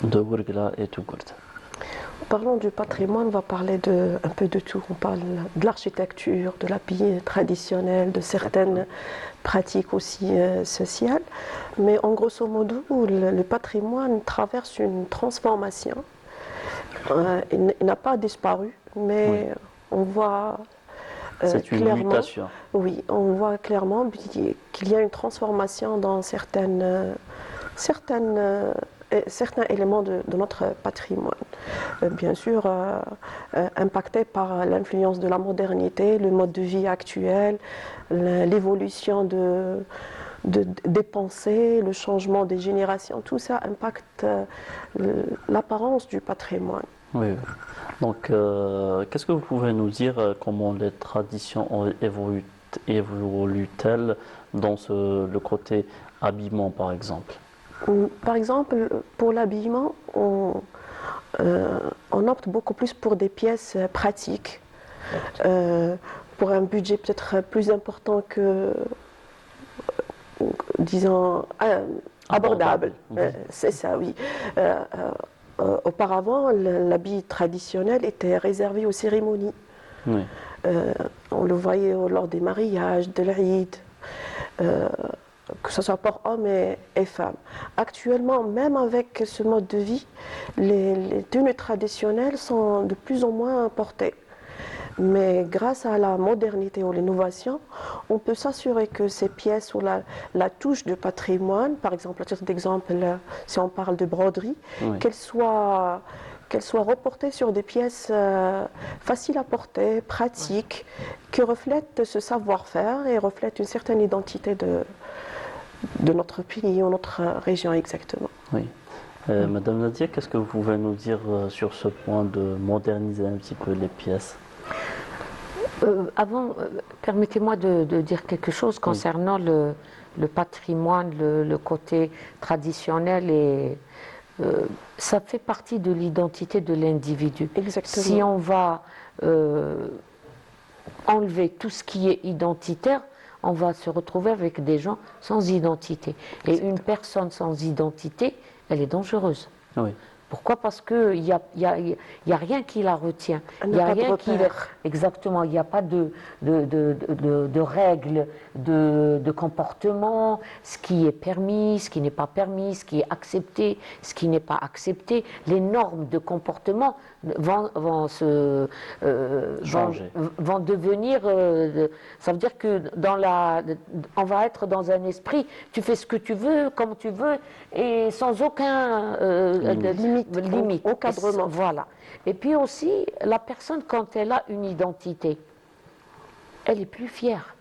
Speaker 4: de Ouargla et Tougourt?
Speaker 8: Parlons du patrimoine, on va parler un peu de tout. On parle de l'architecture, de l'habillement traditionnel, de certaines pratiques aussi sociales. Mais en grosso modo, le patrimoine traverse une transformation. Il n'a pas disparu, mais on voit
Speaker 4: C'est une
Speaker 8: clairement,
Speaker 4: mutation.
Speaker 8: oui, on voit clairement qu'il y a une transformation dans certains éléments de notre patrimoine. Bien sûr, impacté par l'influence de la modernité, le mode de vie actuel, l'évolution des pensées, le changement des générations, tout ça impacte l'apparence du patrimoine.
Speaker 4: Oui. Oui. Donc, qu'est-ce que vous pouvez nous dire comment les traditions évoluent-elles dans le côté habillement, par exemple?
Speaker 8: Par exemple, pour l'habillement, on opte beaucoup plus pour des pièces pratiques, pour un budget peut-être plus important que, disons, abordable. C'est ça, oui. Auparavant, l'habit traditionnel était réservé aux cérémonies.
Speaker 4: Oui.
Speaker 8: On le voyait lors des mariages, de l'Aïd, que ce soit pour hommes et femmes. Actuellement, même avec ce mode de vie, les tenues traditionnelles sont de plus en moins portées. Mais grâce à la modernité ou l'innovation, on peut s'assurer que ces pièces ou la touche de patrimoine, par exemple, à titre d'exemple, si on parle de broderie,
Speaker 4: Oui.
Speaker 8: qu'elle soit reportée sur des pièces faciles à porter, pratiques, qui reflètent ce savoir-faire et reflètent une certaine identité de notre pays ou notre région exactement.
Speaker 4: Oui. Madame Nadia, qu'est-ce que vous pouvez nous dire sur ce point de moderniser un petit peu les pièces?
Speaker 7: Permettez-moi de dire quelque chose concernant le patrimoine, le côté traditionnel et ça fait partie de l'identité de l'individu.
Speaker 8: Exactement.
Speaker 7: Si on va enlever tout ce qui est identitaire, on va se retrouver avec des gens sans identité. Et une personne sans identité, elle est dangereuse.
Speaker 4: Oui.
Speaker 7: Pourquoi? Parce qu'il n'y a rien qui la retient.
Speaker 8: Elle
Speaker 7: Il n'y a
Speaker 8: n'a pas de
Speaker 7: rien qui
Speaker 8: repère.
Speaker 7: Exactement, il n'y a pas de règles, de comportement, ce qui est permis, ce qui n'est pas permis, ce qui est accepté, ce qui n'est pas accepté. Les normes de comportement vont devenir... ça veut dire que on va être dans un esprit, tu fais ce que tu veux, comme tu veux, et sans aucun... limite,
Speaker 8: encadrement.
Speaker 7: Voilà. Et puis aussi, la personne, quand elle a une identité, elle est plus fière.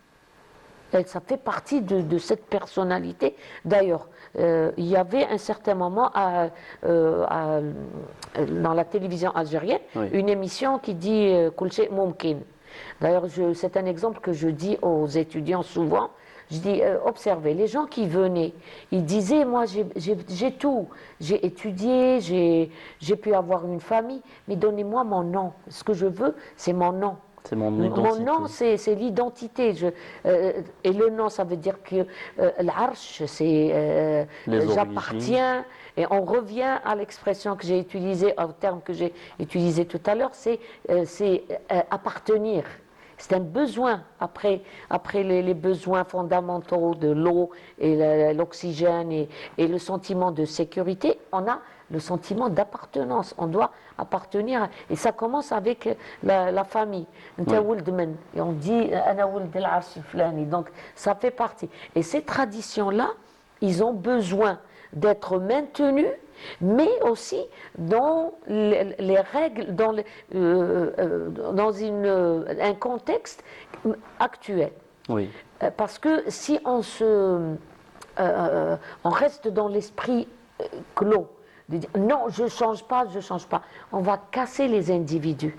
Speaker 7: Ça fait partie de cette personnalité. D'ailleurs, il y avait un certain moment dans la télévision algérienne, une émission qui dit « Kul shay mumkin ». D'ailleurs, c'est un exemple que je dis aux étudiants souvent. Je dis, observez, les gens qui venaient, ils disaient, moi j'ai tout, j'ai étudié, j'ai pu avoir une famille, mais donnez-moi mon nom. Ce que je veux, c'est mon nom.
Speaker 4: C'est mon identité.
Speaker 7: Mon nom, c'est l'identité. Et le nom, ça veut dire que l'arche, c'est j'appartiens. Et on revient à l'expression que j'ai utilisée, au terme que j'ai utilisé tout à l'heure, c'est appartenir. C'est un besoin, après les besoins fondamentaux de l'eau et l'oxygène et le sentiment de sécurité, on a le sentiment d'appartenance. On doit appartenir, et ça commence avec la famille. Et on dit, donc ça fait partie. Et ces traditions-là, ils ont besoin d'être maintenus, mais aussi dans les règles, dans un contexte actuel.
Speaker 4: Oui.
Speaker 7: Parce que si on reste dans l'esprit clos, de dire non, je ne change pas, on va casser les individus.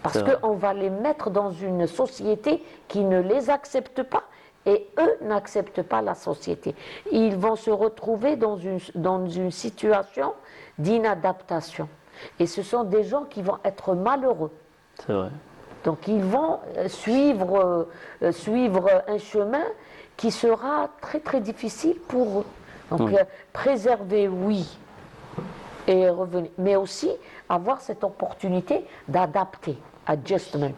Speaker 7: Parce qu'on va les mettre dans une société qui ne les accepte pas. Et eux n'acceptent pas la société. Ils vont se retrouver dans une situation d'inadaptation. Et ce sont des gens qui vont être malheureux.
Speaker 4: C'est vrai.
Speaker 7: Donc ils vont suivre un chemin qui sera très très difficile pour eux. Donc préserver, oui, et revenir. Mais aussi avoir cette opportunité d'adapter, adjustment,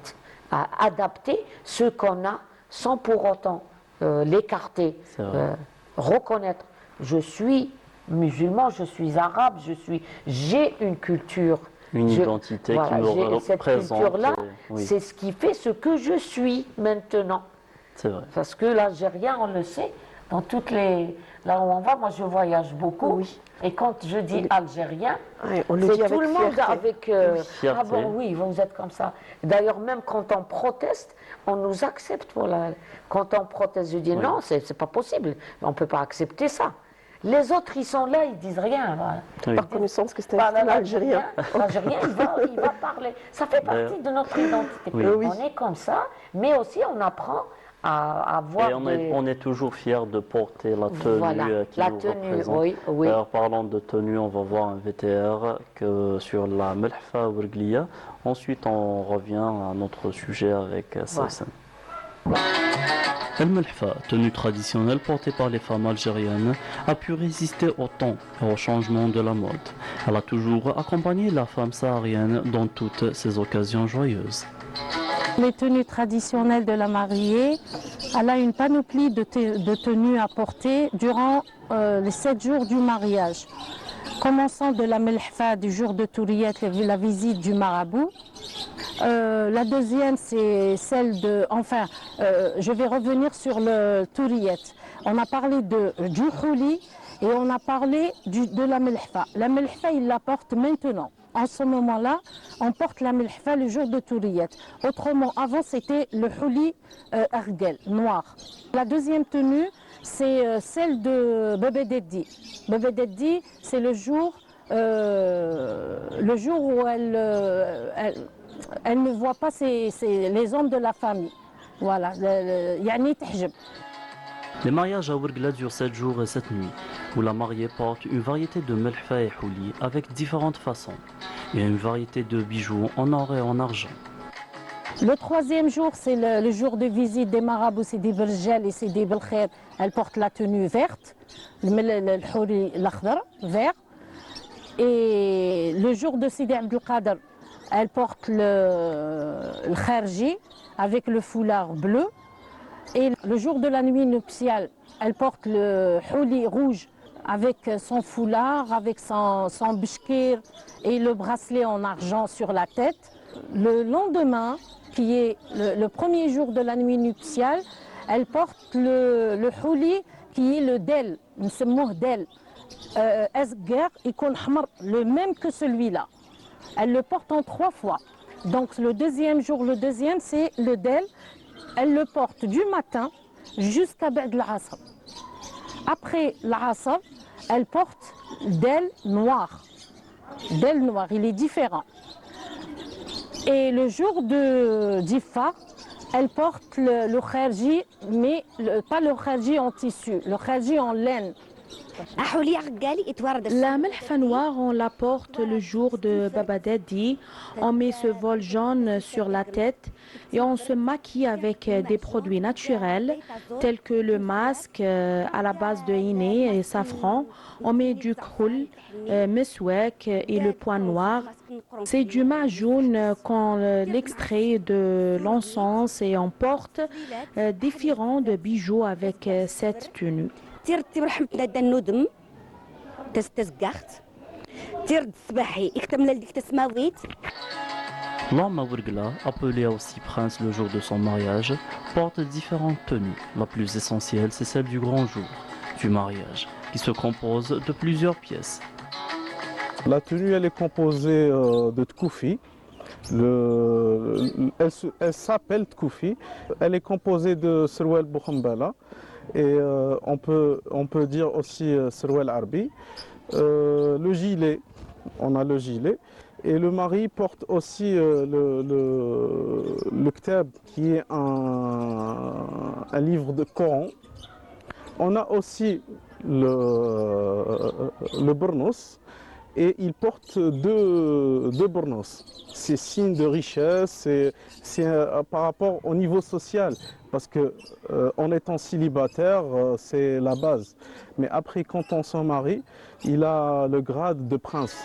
Speaker 7: à adapter ce qu'on a sans pour autant l'écarter, reconnaître, je suis musulman, je suis arabe, j'ai une culture.
Speaker 4: Une identité qui me représente.
Speaker 7: Cette culture-là, c'est ce qui fait ce que je suis maintenant.
Speaker 4: C'est vrai.
Speaker 7: Parce que l'Algérien, on le sait, dans toutes les... Là où on va, moi je voyage beaucoup. Oui. Et quand je dis algérien, c'est tout le monde avec... ah bon, oui, vous êtes comme ça. D'ailleurs, même quand on proteste, on nous accepte pour la... Quand on proteste, je dis non, c'est pas possible. On ne peut pas accepter ça. Les autres, ils sont là, ils disent rien. Voilà.
Speaker 8: Oui. Par connaissance que c'est un Algérien.
Speaker 7: L'Algérien, il va parler. Ça fait partie de notre identité. Oui. On est comme ça, mais aussi on apprend à voir.
Speaker 4: Et on est toujours fiers de porter la tenue qui nous représente.
Speaker 7: Oui.
Speaker 4: Alors, parlant de tenue, on va voir un VTR sur la Melhfa Ouarglia. Ensuite, on revient à notre sujet avec Sawsan. El Melhfa, tenue traditionnelle portée par les femmes algériennes, a pu résister au temps et au changement de la mode. Elle a toujours accompagné la femme saharienne dans toutes ses occasions joyeuses.
Speaker 9: Les tenues traditionnelles de la mariée, elle a une panoplie de tenues à porter durant les 7 jours du mariage. commençant de la Melhfa du jour de Touriyat, la visite du marabout. La deuxième, c'est celle de... Enfin, je vais revenir sur le Touriyat. On a parlé du Houli et on a parlé de la Melhfa. La Melhfa, il la porte maintenant. En ce moment-là, on porte la Melhfa le jour de Touriyat. Autrement, avant, c'était le Houli Argel, noir. La deuxième tenue, c'est celle de Bébé Deddi. Bébé Deddi, c'est le jour où elle ne voit pas les hommes de la famille. Voilà, yani tahjab.
Speaker 4: Les mariages à Ouargla durent 7 jours et 7 nuits, où la mariée porte une variété de melhfa et houli avec différentes façons. Il y a une variété de bijoux en or et en argent.
Speaker 9: Le troisième jour, c'est le jour de visite des marabouts, c'est des Berjel et c'est des Belkhair. Elle porte la tenue verte, le houli l'akhdar, vert. Et le jour de Sidi Abdelkader, elle porte le kharji avec le foulard bleu. Et le jour de la nuit nuptiale, elle porte le houli rouge avec son foulard, avec son bishkir et le bracelet en argent sur la tête. Le lendemain, qui est le premier jour de la nuit nuptiale, elle porte le houli qui est le del, Asgar, le même que celui-là. Elle le porte en 3 fois. Donc le deuxième jour, c'est le del. Elle le porte du matin jusqu'à Ba'd al-Asr. Après l'Asr, elle porte del noir. Del noir, il est différent. Et le jour d'Ifa, elle porte le kharji, mais pas le kharji en tissu, le kharji en laine.
Speaker 10: La melhfa noire, on la porte le jour de Baba Deddi. On met ce vol jaune sur la tête et on se maquille avec des produits naturels tels que le masque à la base de iné et safran. On met du kroul, meswek et le point noir. C'est du majoun qu'on l'extrait de l'encens et on porte différents de bijoux avec cette tenue.
Speaker 4: L'homme à Ouargla, appelé aussi prince le jour de son mariage, porte différentes tenues. La plus essentielle, c'est celle du grand jour, du mariage, qui se compose de plusieurs pièces.
Speaker 11: La tenue, elle est composée de tkoufi. Elle s'appelle tkoufi. Elle est composée de serwal boukhambala et on peut dire aussi serwal arbi. Le gilet, on a le gilet. Et le mari porte aussi le ktab, qui est un livre de Coran. On a aussi le burnos. Et il porte deux burnos. C'est signe de richesse, c'est par rapport au niveau social, parce que en étant célibataire, c'est la base. Mais après, quand on s'en marie, il a le grade de prince.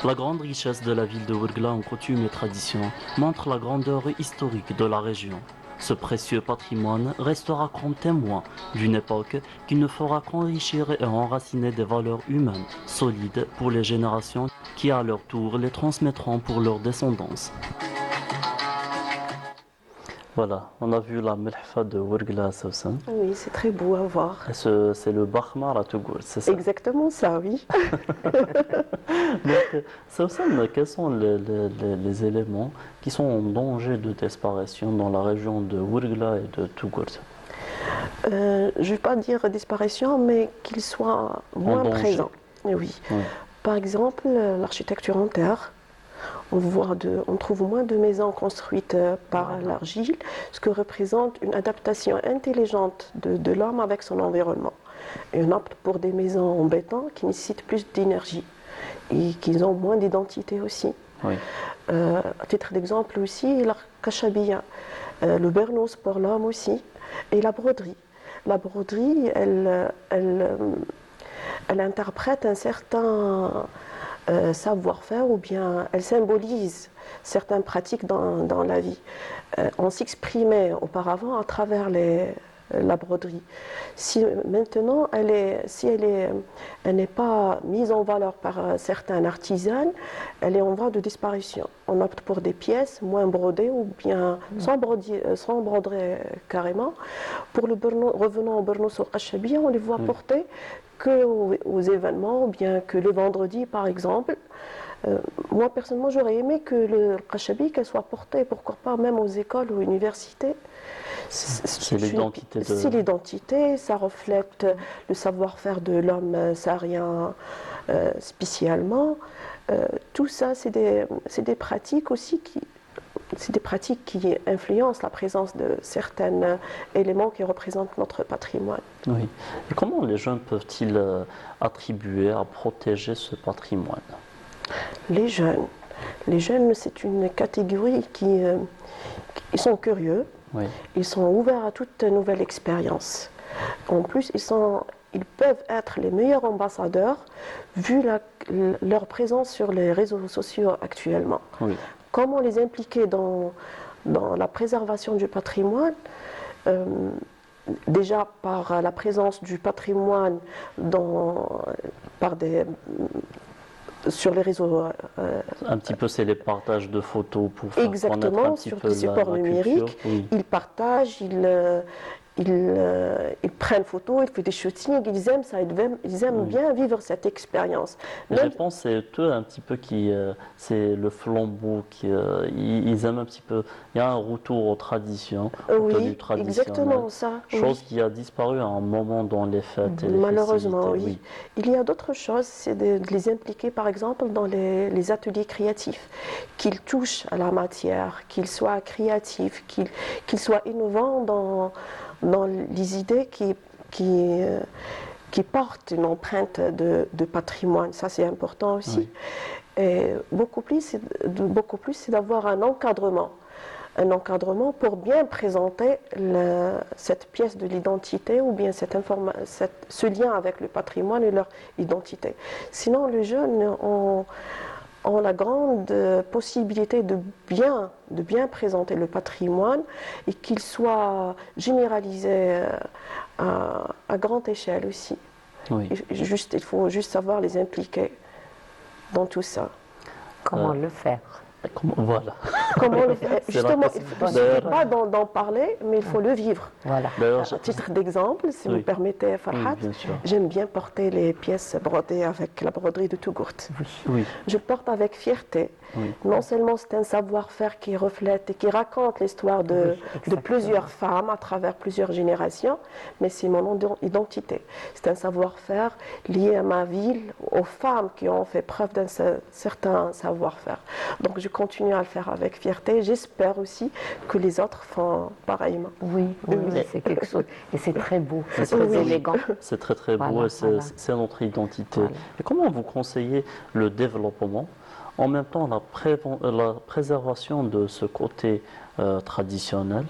Speaker 4: La grande richesse de la ville de Ouargla en coutumes et traditions montre la grandeur historique de la région. Ce précieux patrimoine restera comme témoin d'une époque qui ne fera qu'enrichir et enraciner des valeurs humaines solides pour les générations qui à leur tour les transmettront pour leur descendance. Voilà, on a vu la melhfa de Ouargla à Sawsan.
Speaker 8: Oui, c'est très beau à voir.
Speaker 4: C'est le Bakhmar à Tougour, c'est ça?
Speaker 8: Exactement ça, oui.
Speaker 4: Donc, Sawsan, quels sont les éléments qui sont en danger de disparition dans la région de Ouargla et de Tougour?
Speaker 8: Je ne vais pas dire disparition, mais qu'ils soient moins présents. Oui.
Speaker 4: Oui.
Speaker 8: Par exemple, l'architecture en terre. On trouve moins de maisons construites par l'argile, ce que représente une adaptation intelligente de l'homme avec son environnement. Et on opte pour des maisons en béton qui nécessitent plus d'énergie et qui ont moins d'identité aussi.
Speaker 4: Oui.
Speaker 8: À titre d'exemple aussi, la kashabia, le bernos pour l'homme aussi, et la broderie. La broderie, elle interprète un certain savoir-faire, ou bien elle symbolise certaines pratiques dans la vie. On s'exprimait auparavant à travers la broderie. Si maintenant elle n'est pas mise en valeur par certains artisans, elle est en voie de disparition. On opte pour des pièces moins brodées ou bien sans broderie carrément. Pour revenant au Bornos au Kashabia, on les voit porter qu'aux événements ou bien que le vendredi par exemple. Moi personnellement j'aurais aimé que le Kashabi qu'elle soit portée, pourquoi pas même aux écoles ou universités.
Speaker 4: C'est l'identité.
Speaker 8: C'est l'identité, ça reflète le savoir-faire de l'homme saharien spécialement. Tout ça, c'est des pratiques aussi qui influencent la présence de certains éléments qui représentent notre patrimoine.
Speaker 4: Oui. Et comment les jeunes peuvent-ils attribuer à protéger ce patrimoine?
Speaker 8: Les jeunes, c'est une catégorie qui ils sont curieux.
Speaker 4: Oui.
Speaker 8: Ils sont ouverts à toute nouvelle expérience. En plus, ils peuvent être les meilleurs ambassadeurs vu leur présence sur les réseaux sociaux actuellement.
Speaker 4: Oui.
Speaker 8: Comment les impliquer dans la préservation du patrimoine déjà par la présence du patrimoine sur les réseaux.
Speaker 4: Un petit peu, c'est les partages de photos pour faire connaître un
Speaker 8: Exactement,
Speaker 4: petit
Speaker 8: sur
Speaker 4: peu
Speaker 8: des supports
Speaker 4: la
Speaker 8: numériques.
Speaker 4: culture. Oui.
Speaker 8: Ils partagent, ils prennent photo, ils font des shootings, ils aiment ça, ils aiment bien vivre cette expérience.
Speaker 4: Je pense que c'est eux un petit peu c'est le flambeau ils aiment un petit peu. Il y a un retour aux traditions, aux tenues traditionnelles.
Speaker 8: Exactement ça.
Speaker 4: Chose qui a disparu à un moment dans les fêtes et les
Speaker 8: Malheureusement,
Speaker 4: festivités,
Speaker 8: oui. Il y a d'autres choses, c'est de les impliquer par exemple dans les ateliers créatifs, qu'ils touchent à la matière, qu'ils soient créatifs, qu'ils soient innovants dans les idées qui portent une empreinte de patrimoine. Ça, c'est important aussi. Oui. Et beaucoup plus, c'est d'avoir un encadrement pour bien présenter cette pièce de l'identité ou bien ce lien avec le patrimoine et leur identité. Sinon, les jeunes ont la grande possibilité de bien présenter le patrimoine et qu'il soit généralisé à grande échelle aussi.
Speaker 4: Oui.
Speaker 8: Il faut juste savoir les impliquer dans tout ça.
Speaker 7: Comment le faire?
Speaker 4: Voilà.
Speaker 8: Comment le faire? Justement, il ne suffit pas d'en parler, mais il faut le vivre.
Speaker 7: Voilà.
Speaker 8: À titre d'exemple, si vous permettez, Farhat, j'aime bien porter les pièces brodées avec la broderie de Tougourt.
Speaker 4: Oui.
Speaker 8: Je porte avec fierté. Oui. Non seulement c'est un savoir-faire qui reflète et qui raconte l'histoire de plusieurs femmes à travers plusieurs générations, mais c'est mon identité. C'est un savoir-faire lié à ma ville, aux femmes qui ont fait preuve d'un certain savoir-faire. Donc je continue à le faire avec fierté. J'espère aussi que les autres font pareillement.
Speaker 7: Oui, c'est quelque chose. Et c'est très beau, c'est très élégant.
Speaker 4: C'est très très beau et c'est notre identité. Voilà. Et comment vous conseillez le développement, en même temps la préservation de ce côté traditionnel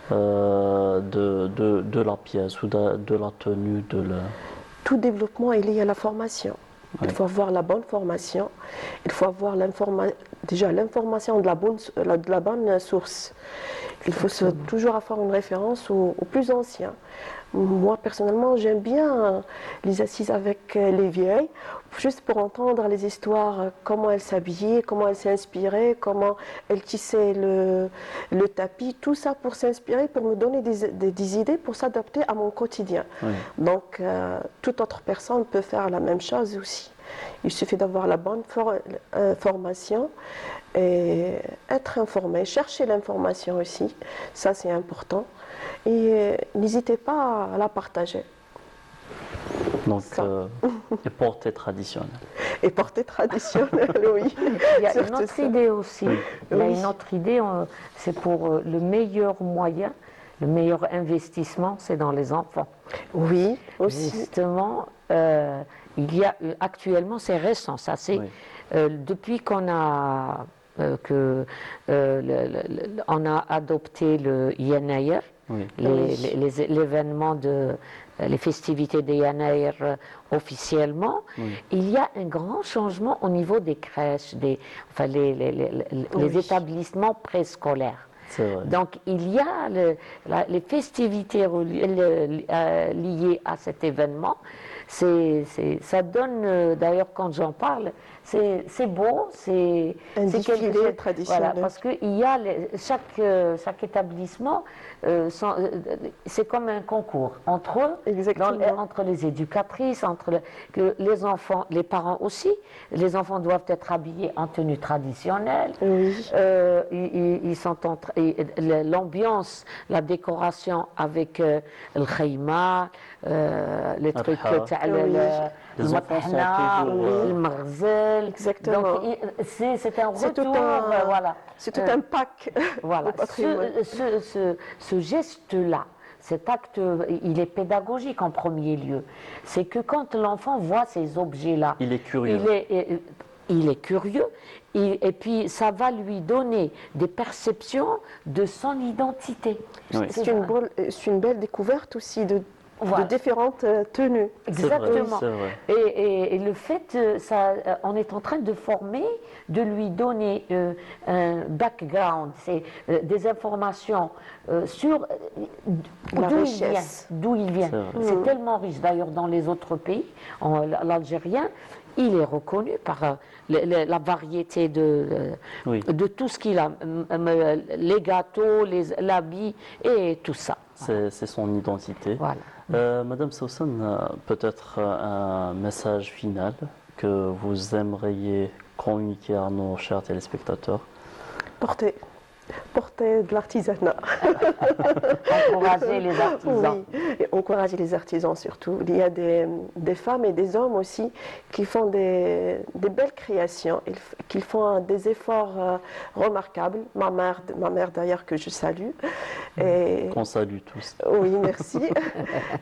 Speaker 4: de la pièce ou de la tenue
Speaker 8: Tout développement est lié à la formation. Il faut avoir la bonne formation, il faut avoir l'information de la bonne source. Il faut toujours avoir une référence aux plus anciens. Moi, personnellement, j'aime bien les assises avec les vieilles, juste pour entendre les histoires, comment elles s'habillaient, comment elles s'inspiraient, comment elles tissaient le tapis, tout ça pour s'inspirer, pour me donner des idées, pour s'adapter à mon quotidien. Oui. Donc, toute autre personne peut faire la même chose aussi. Il suffit d'avoir la bonne formation et être informé, chercher l'information aussi, ça c'est important. Et n'hésitez pas à la partager.
Speaker 4: Donc, et portée traditionnelle.
Speaker 8: Et portée traditionnelle, oui.
Speaker 7: Il y a une autre idée aussi. Il y a une autre idée, c'est pour le meilleur moyen, le meilleur investissement, c'est dans les enfants.
Speaker 8: Oui, aussi.
Speaker 7: Justement, il y a actuellement, c'est récent, ça c'est depuis qu'on a on a adopté le Yanaïr, l'événement les festivités de Yanaïr officiellement, il y a un grand changement au niveau des crèches, les établissements préscolaires.
Speaker 4: C'est vrai.
Speaker 7: Donc il y a les festivités liées à cet événement. Ça donne, d'ailleurs quand j'en parle, c'est beau, c'est
Speaker 8: défilé
Speaker 7: quelque chose,
Speaker 8: traditionnel.
Speaker 7: voilà, parce que il y a chaque établissement, c'est comme un concours entre eux, entre les éducatrices, que les enfants, les parents aussi. Les enfants doivent être habillés en tenue traditionnelle.
Speaker 8: Oui.
Speaker 7: L'ambiance, la décoration avec le khayma, les trucs,
Speaker 4: Les enfants sont toujours,
Speaker 7: le marzel.
Speaker 8: Exactement.
Speaker 7: Donc c'est un
Speaker 8: C'est
Speaker 7: retour, voilà.
Speaker 8: C'est tout un pack
Speaker 7: Voilà.
Speaker 8: au patrimoine.
Speaker 7: Ce geste-là, cet acte, il est pédagogique en premier lieu. C'est que quand l'enfant voit ces objets-là,
Speaker 4: il est curieux.
Speaker 7: Il est curieux, et puis ça va lui donner des perceptions de son identité.
Speaker 4: Oui.
Speaker 8: C'est une belle découverte aussi de différentes tenues.
Speaker 7: Exactement.
Speaker 4: C'est vrai.
Speaker 7: Et le fait, on est en train de former, de lui donner un background, c'est des informations sur
Speaker 8: La
Speaker 7: d'où il
Speaker 8: richesse.
Speaker 7: vient. D'où il vient. C'est tellement riche. D'ailleurs, dans les autres pays, l'Algérien, il est reconnu par la variété de tout ce qu'il a, les gâteaux, l'habit et tout ça.
Speaker 4: C'est son identité.
Speaker 7: Voilà.
Speaker 4: Madame Sawsan, peut-être un message final que vous aimeriez communiquer à nos chers téléspectateurs?
Speaker 8: Porter de l'artisanat.
Speaker 7: Encourager les artisans.
Speaker 8: Oui, et encourager les artisans surtout. Il y a des femmes et des hommes aussi qui font des belles créations, qui font des efforts remarquables. Ma mère d'ailleurs que je salue.
Speaker 4: Qu'on salue tous.
Speaker 8: Oui, merci.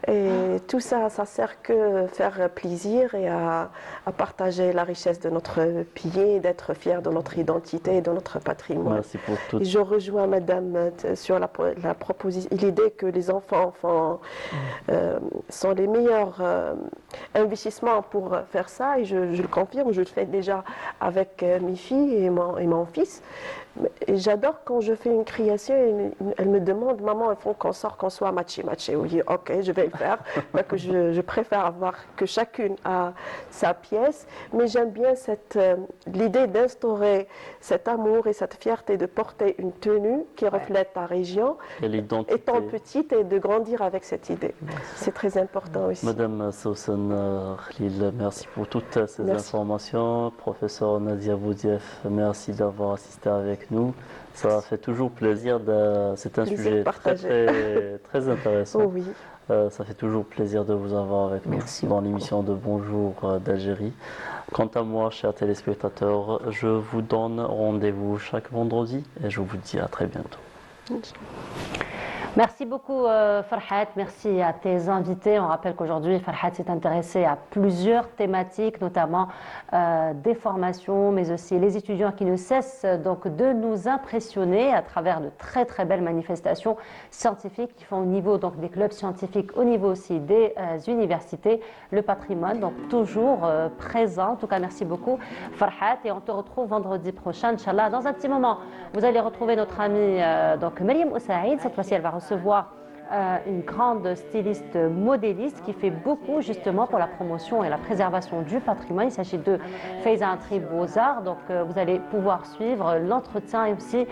Speaker 8: Et tout ça, ça sert que faire plaisir et à partager la richesse de notre pays, d'être fier de notre identité et de notre patrimoine.
Speaker 4: Merci pour tout.
Speaker 8: Je rejoins Madame sur la proposition, l'idée que les enfants sont les meilleurs investissements pour faire ça, et je le confirme, je le fais déjà avec mes filles et mon fils. Et j'adore quand je fais une création, elle me demande, maman, il faut qu'on soit matché. Oui, ok, je vais le faire. Que je préfère avoir que chacune a sa pièce, mais j'aime bien l'idée d'instaurer cet amour et cette fierté de porter une tenue qui reflète ta région, étant petite, et de grandir avec cette idée. C'est très important aussi.
Speaker 4: Madame Sawsan Khlil, merci pour toutes ces informations. Professeur Nadia Boudief, merci d'avoir assisté avec nous. Ça fait toujours plaisir. C'est un sujet très intéressant.
Speaker 8: Oh oui.
Speaker 4: Ça fait toujours plaisir de vous avoir avec nous dans l'émission de Bonjour d'Algérie. Quant à moi, chers téléspectateurs, je vous donne rendez-vous chaque vendredi et je vous dis à très bientôt.
Speaker 1: Merci beaucoup Farhat, merci à tes invités. On rappelle qu'aujourd'hui Farhat s'est intéressée à plusieurs thématiques, notamment des formations, mais aussi les étudiants qui ne cessent donc de nous impressionner à travers de très très belles manifestations scientifiques qui font au niveau donc des clubs scientifiques, au niveau aussi des universités, le patrimoine donc toujours présent. En tout cas, merci beaucoup Farhat, et on te retrouve vendredi prochain, Inch'Allah. Dans un petit moment, vous allez retrouver notre amie donc Mariam Oussaïd. Cette fois-ci, elle va recevoir une grande styliste modéliste qui fait beaucoup justement pour la promotion et la préservation du patrimoine. Il s'agit de Faiza Antri Beaux-Arts. Donc vous allez pouvoir suivre l'entretien et aussi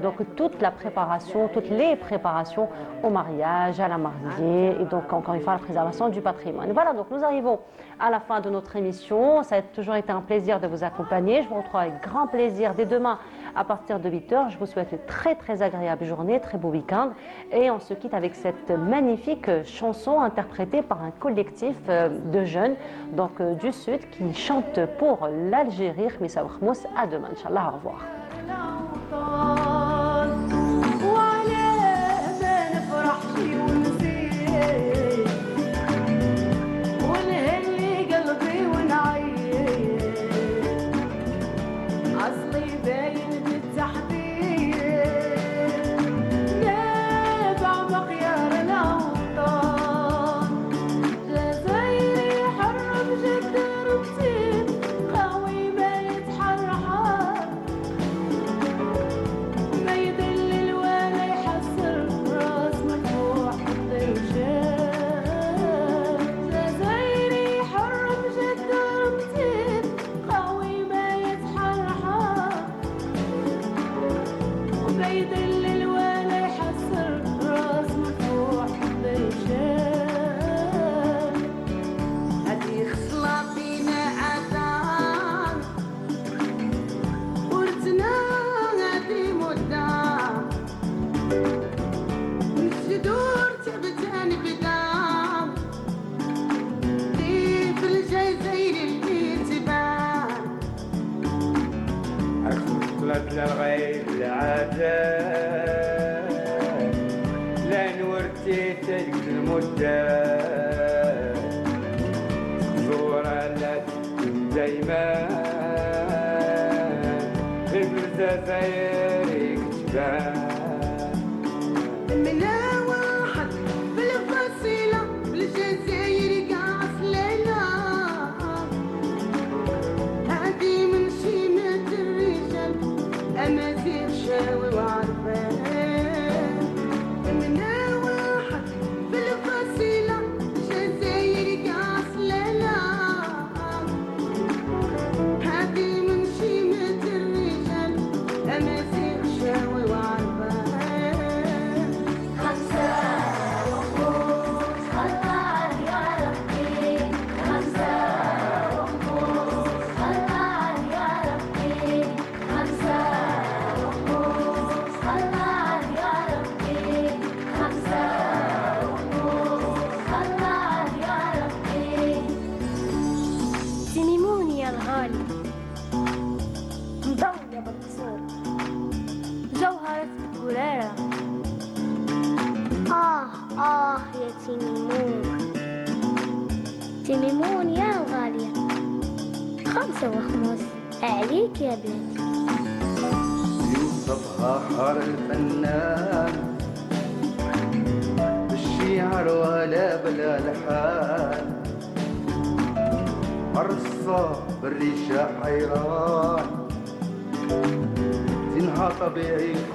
Speaker 1: donc toute la préparation, toutes les préparations au mariage, à la mariée, et donc encore une fois la préservation du patrimoine. Voilà, donc nous arrivons à la fin de notre émission. Ça a toujours été un plaisir de vous accompagner. Je vous retrouve avec grand plaisir dès demain à partir de 8h. Je vous souhaite une très très agréable journée, très beau week-end, et on se quitte avec cette magnifique chanson interprétée par un collectif de jeunes donc du Sud qui chantent pour l'Algérie. Khmissa Khmous, à demain, Inch'Allah, au revoir.
Speaker 2: يدلل ولا يحسر راس مرفوع برجال هذه خصلة فينا عذاب ورثنا هذه مدة نسدور تعبتان بدام في الجزائر اللي تبان طلعت للغيب العجاب لين ورتي تلك المدة زورة لك دايما في الجزائر كتبان من واحد بالفصيلة بالجزائر قاعد ليلة هادي من شيمة الرجال أمازيغ شاوي وعرفان من واحد بالفصيلة بالجزائر قاعد ليلة هادي من شيمة الرجال أمازيغ شاوي وعرفان خمسة وخمس خلال يا ربي خمسة وخمس خلال يا ربي خمسة وخمس خلال يا ربي خمسة وخمس خلال يا ربي سنيموني يا الغالي مضوية بالقصور جوهرة القرارة يا تيميمون تيميمون يا الغالية خمسة وخمس عليك يا بنتي
Speaker 12: يوسف غاحر الفنان بالشعر ولا بالالحان الرصة بالريشة حيران تنهى طبيعي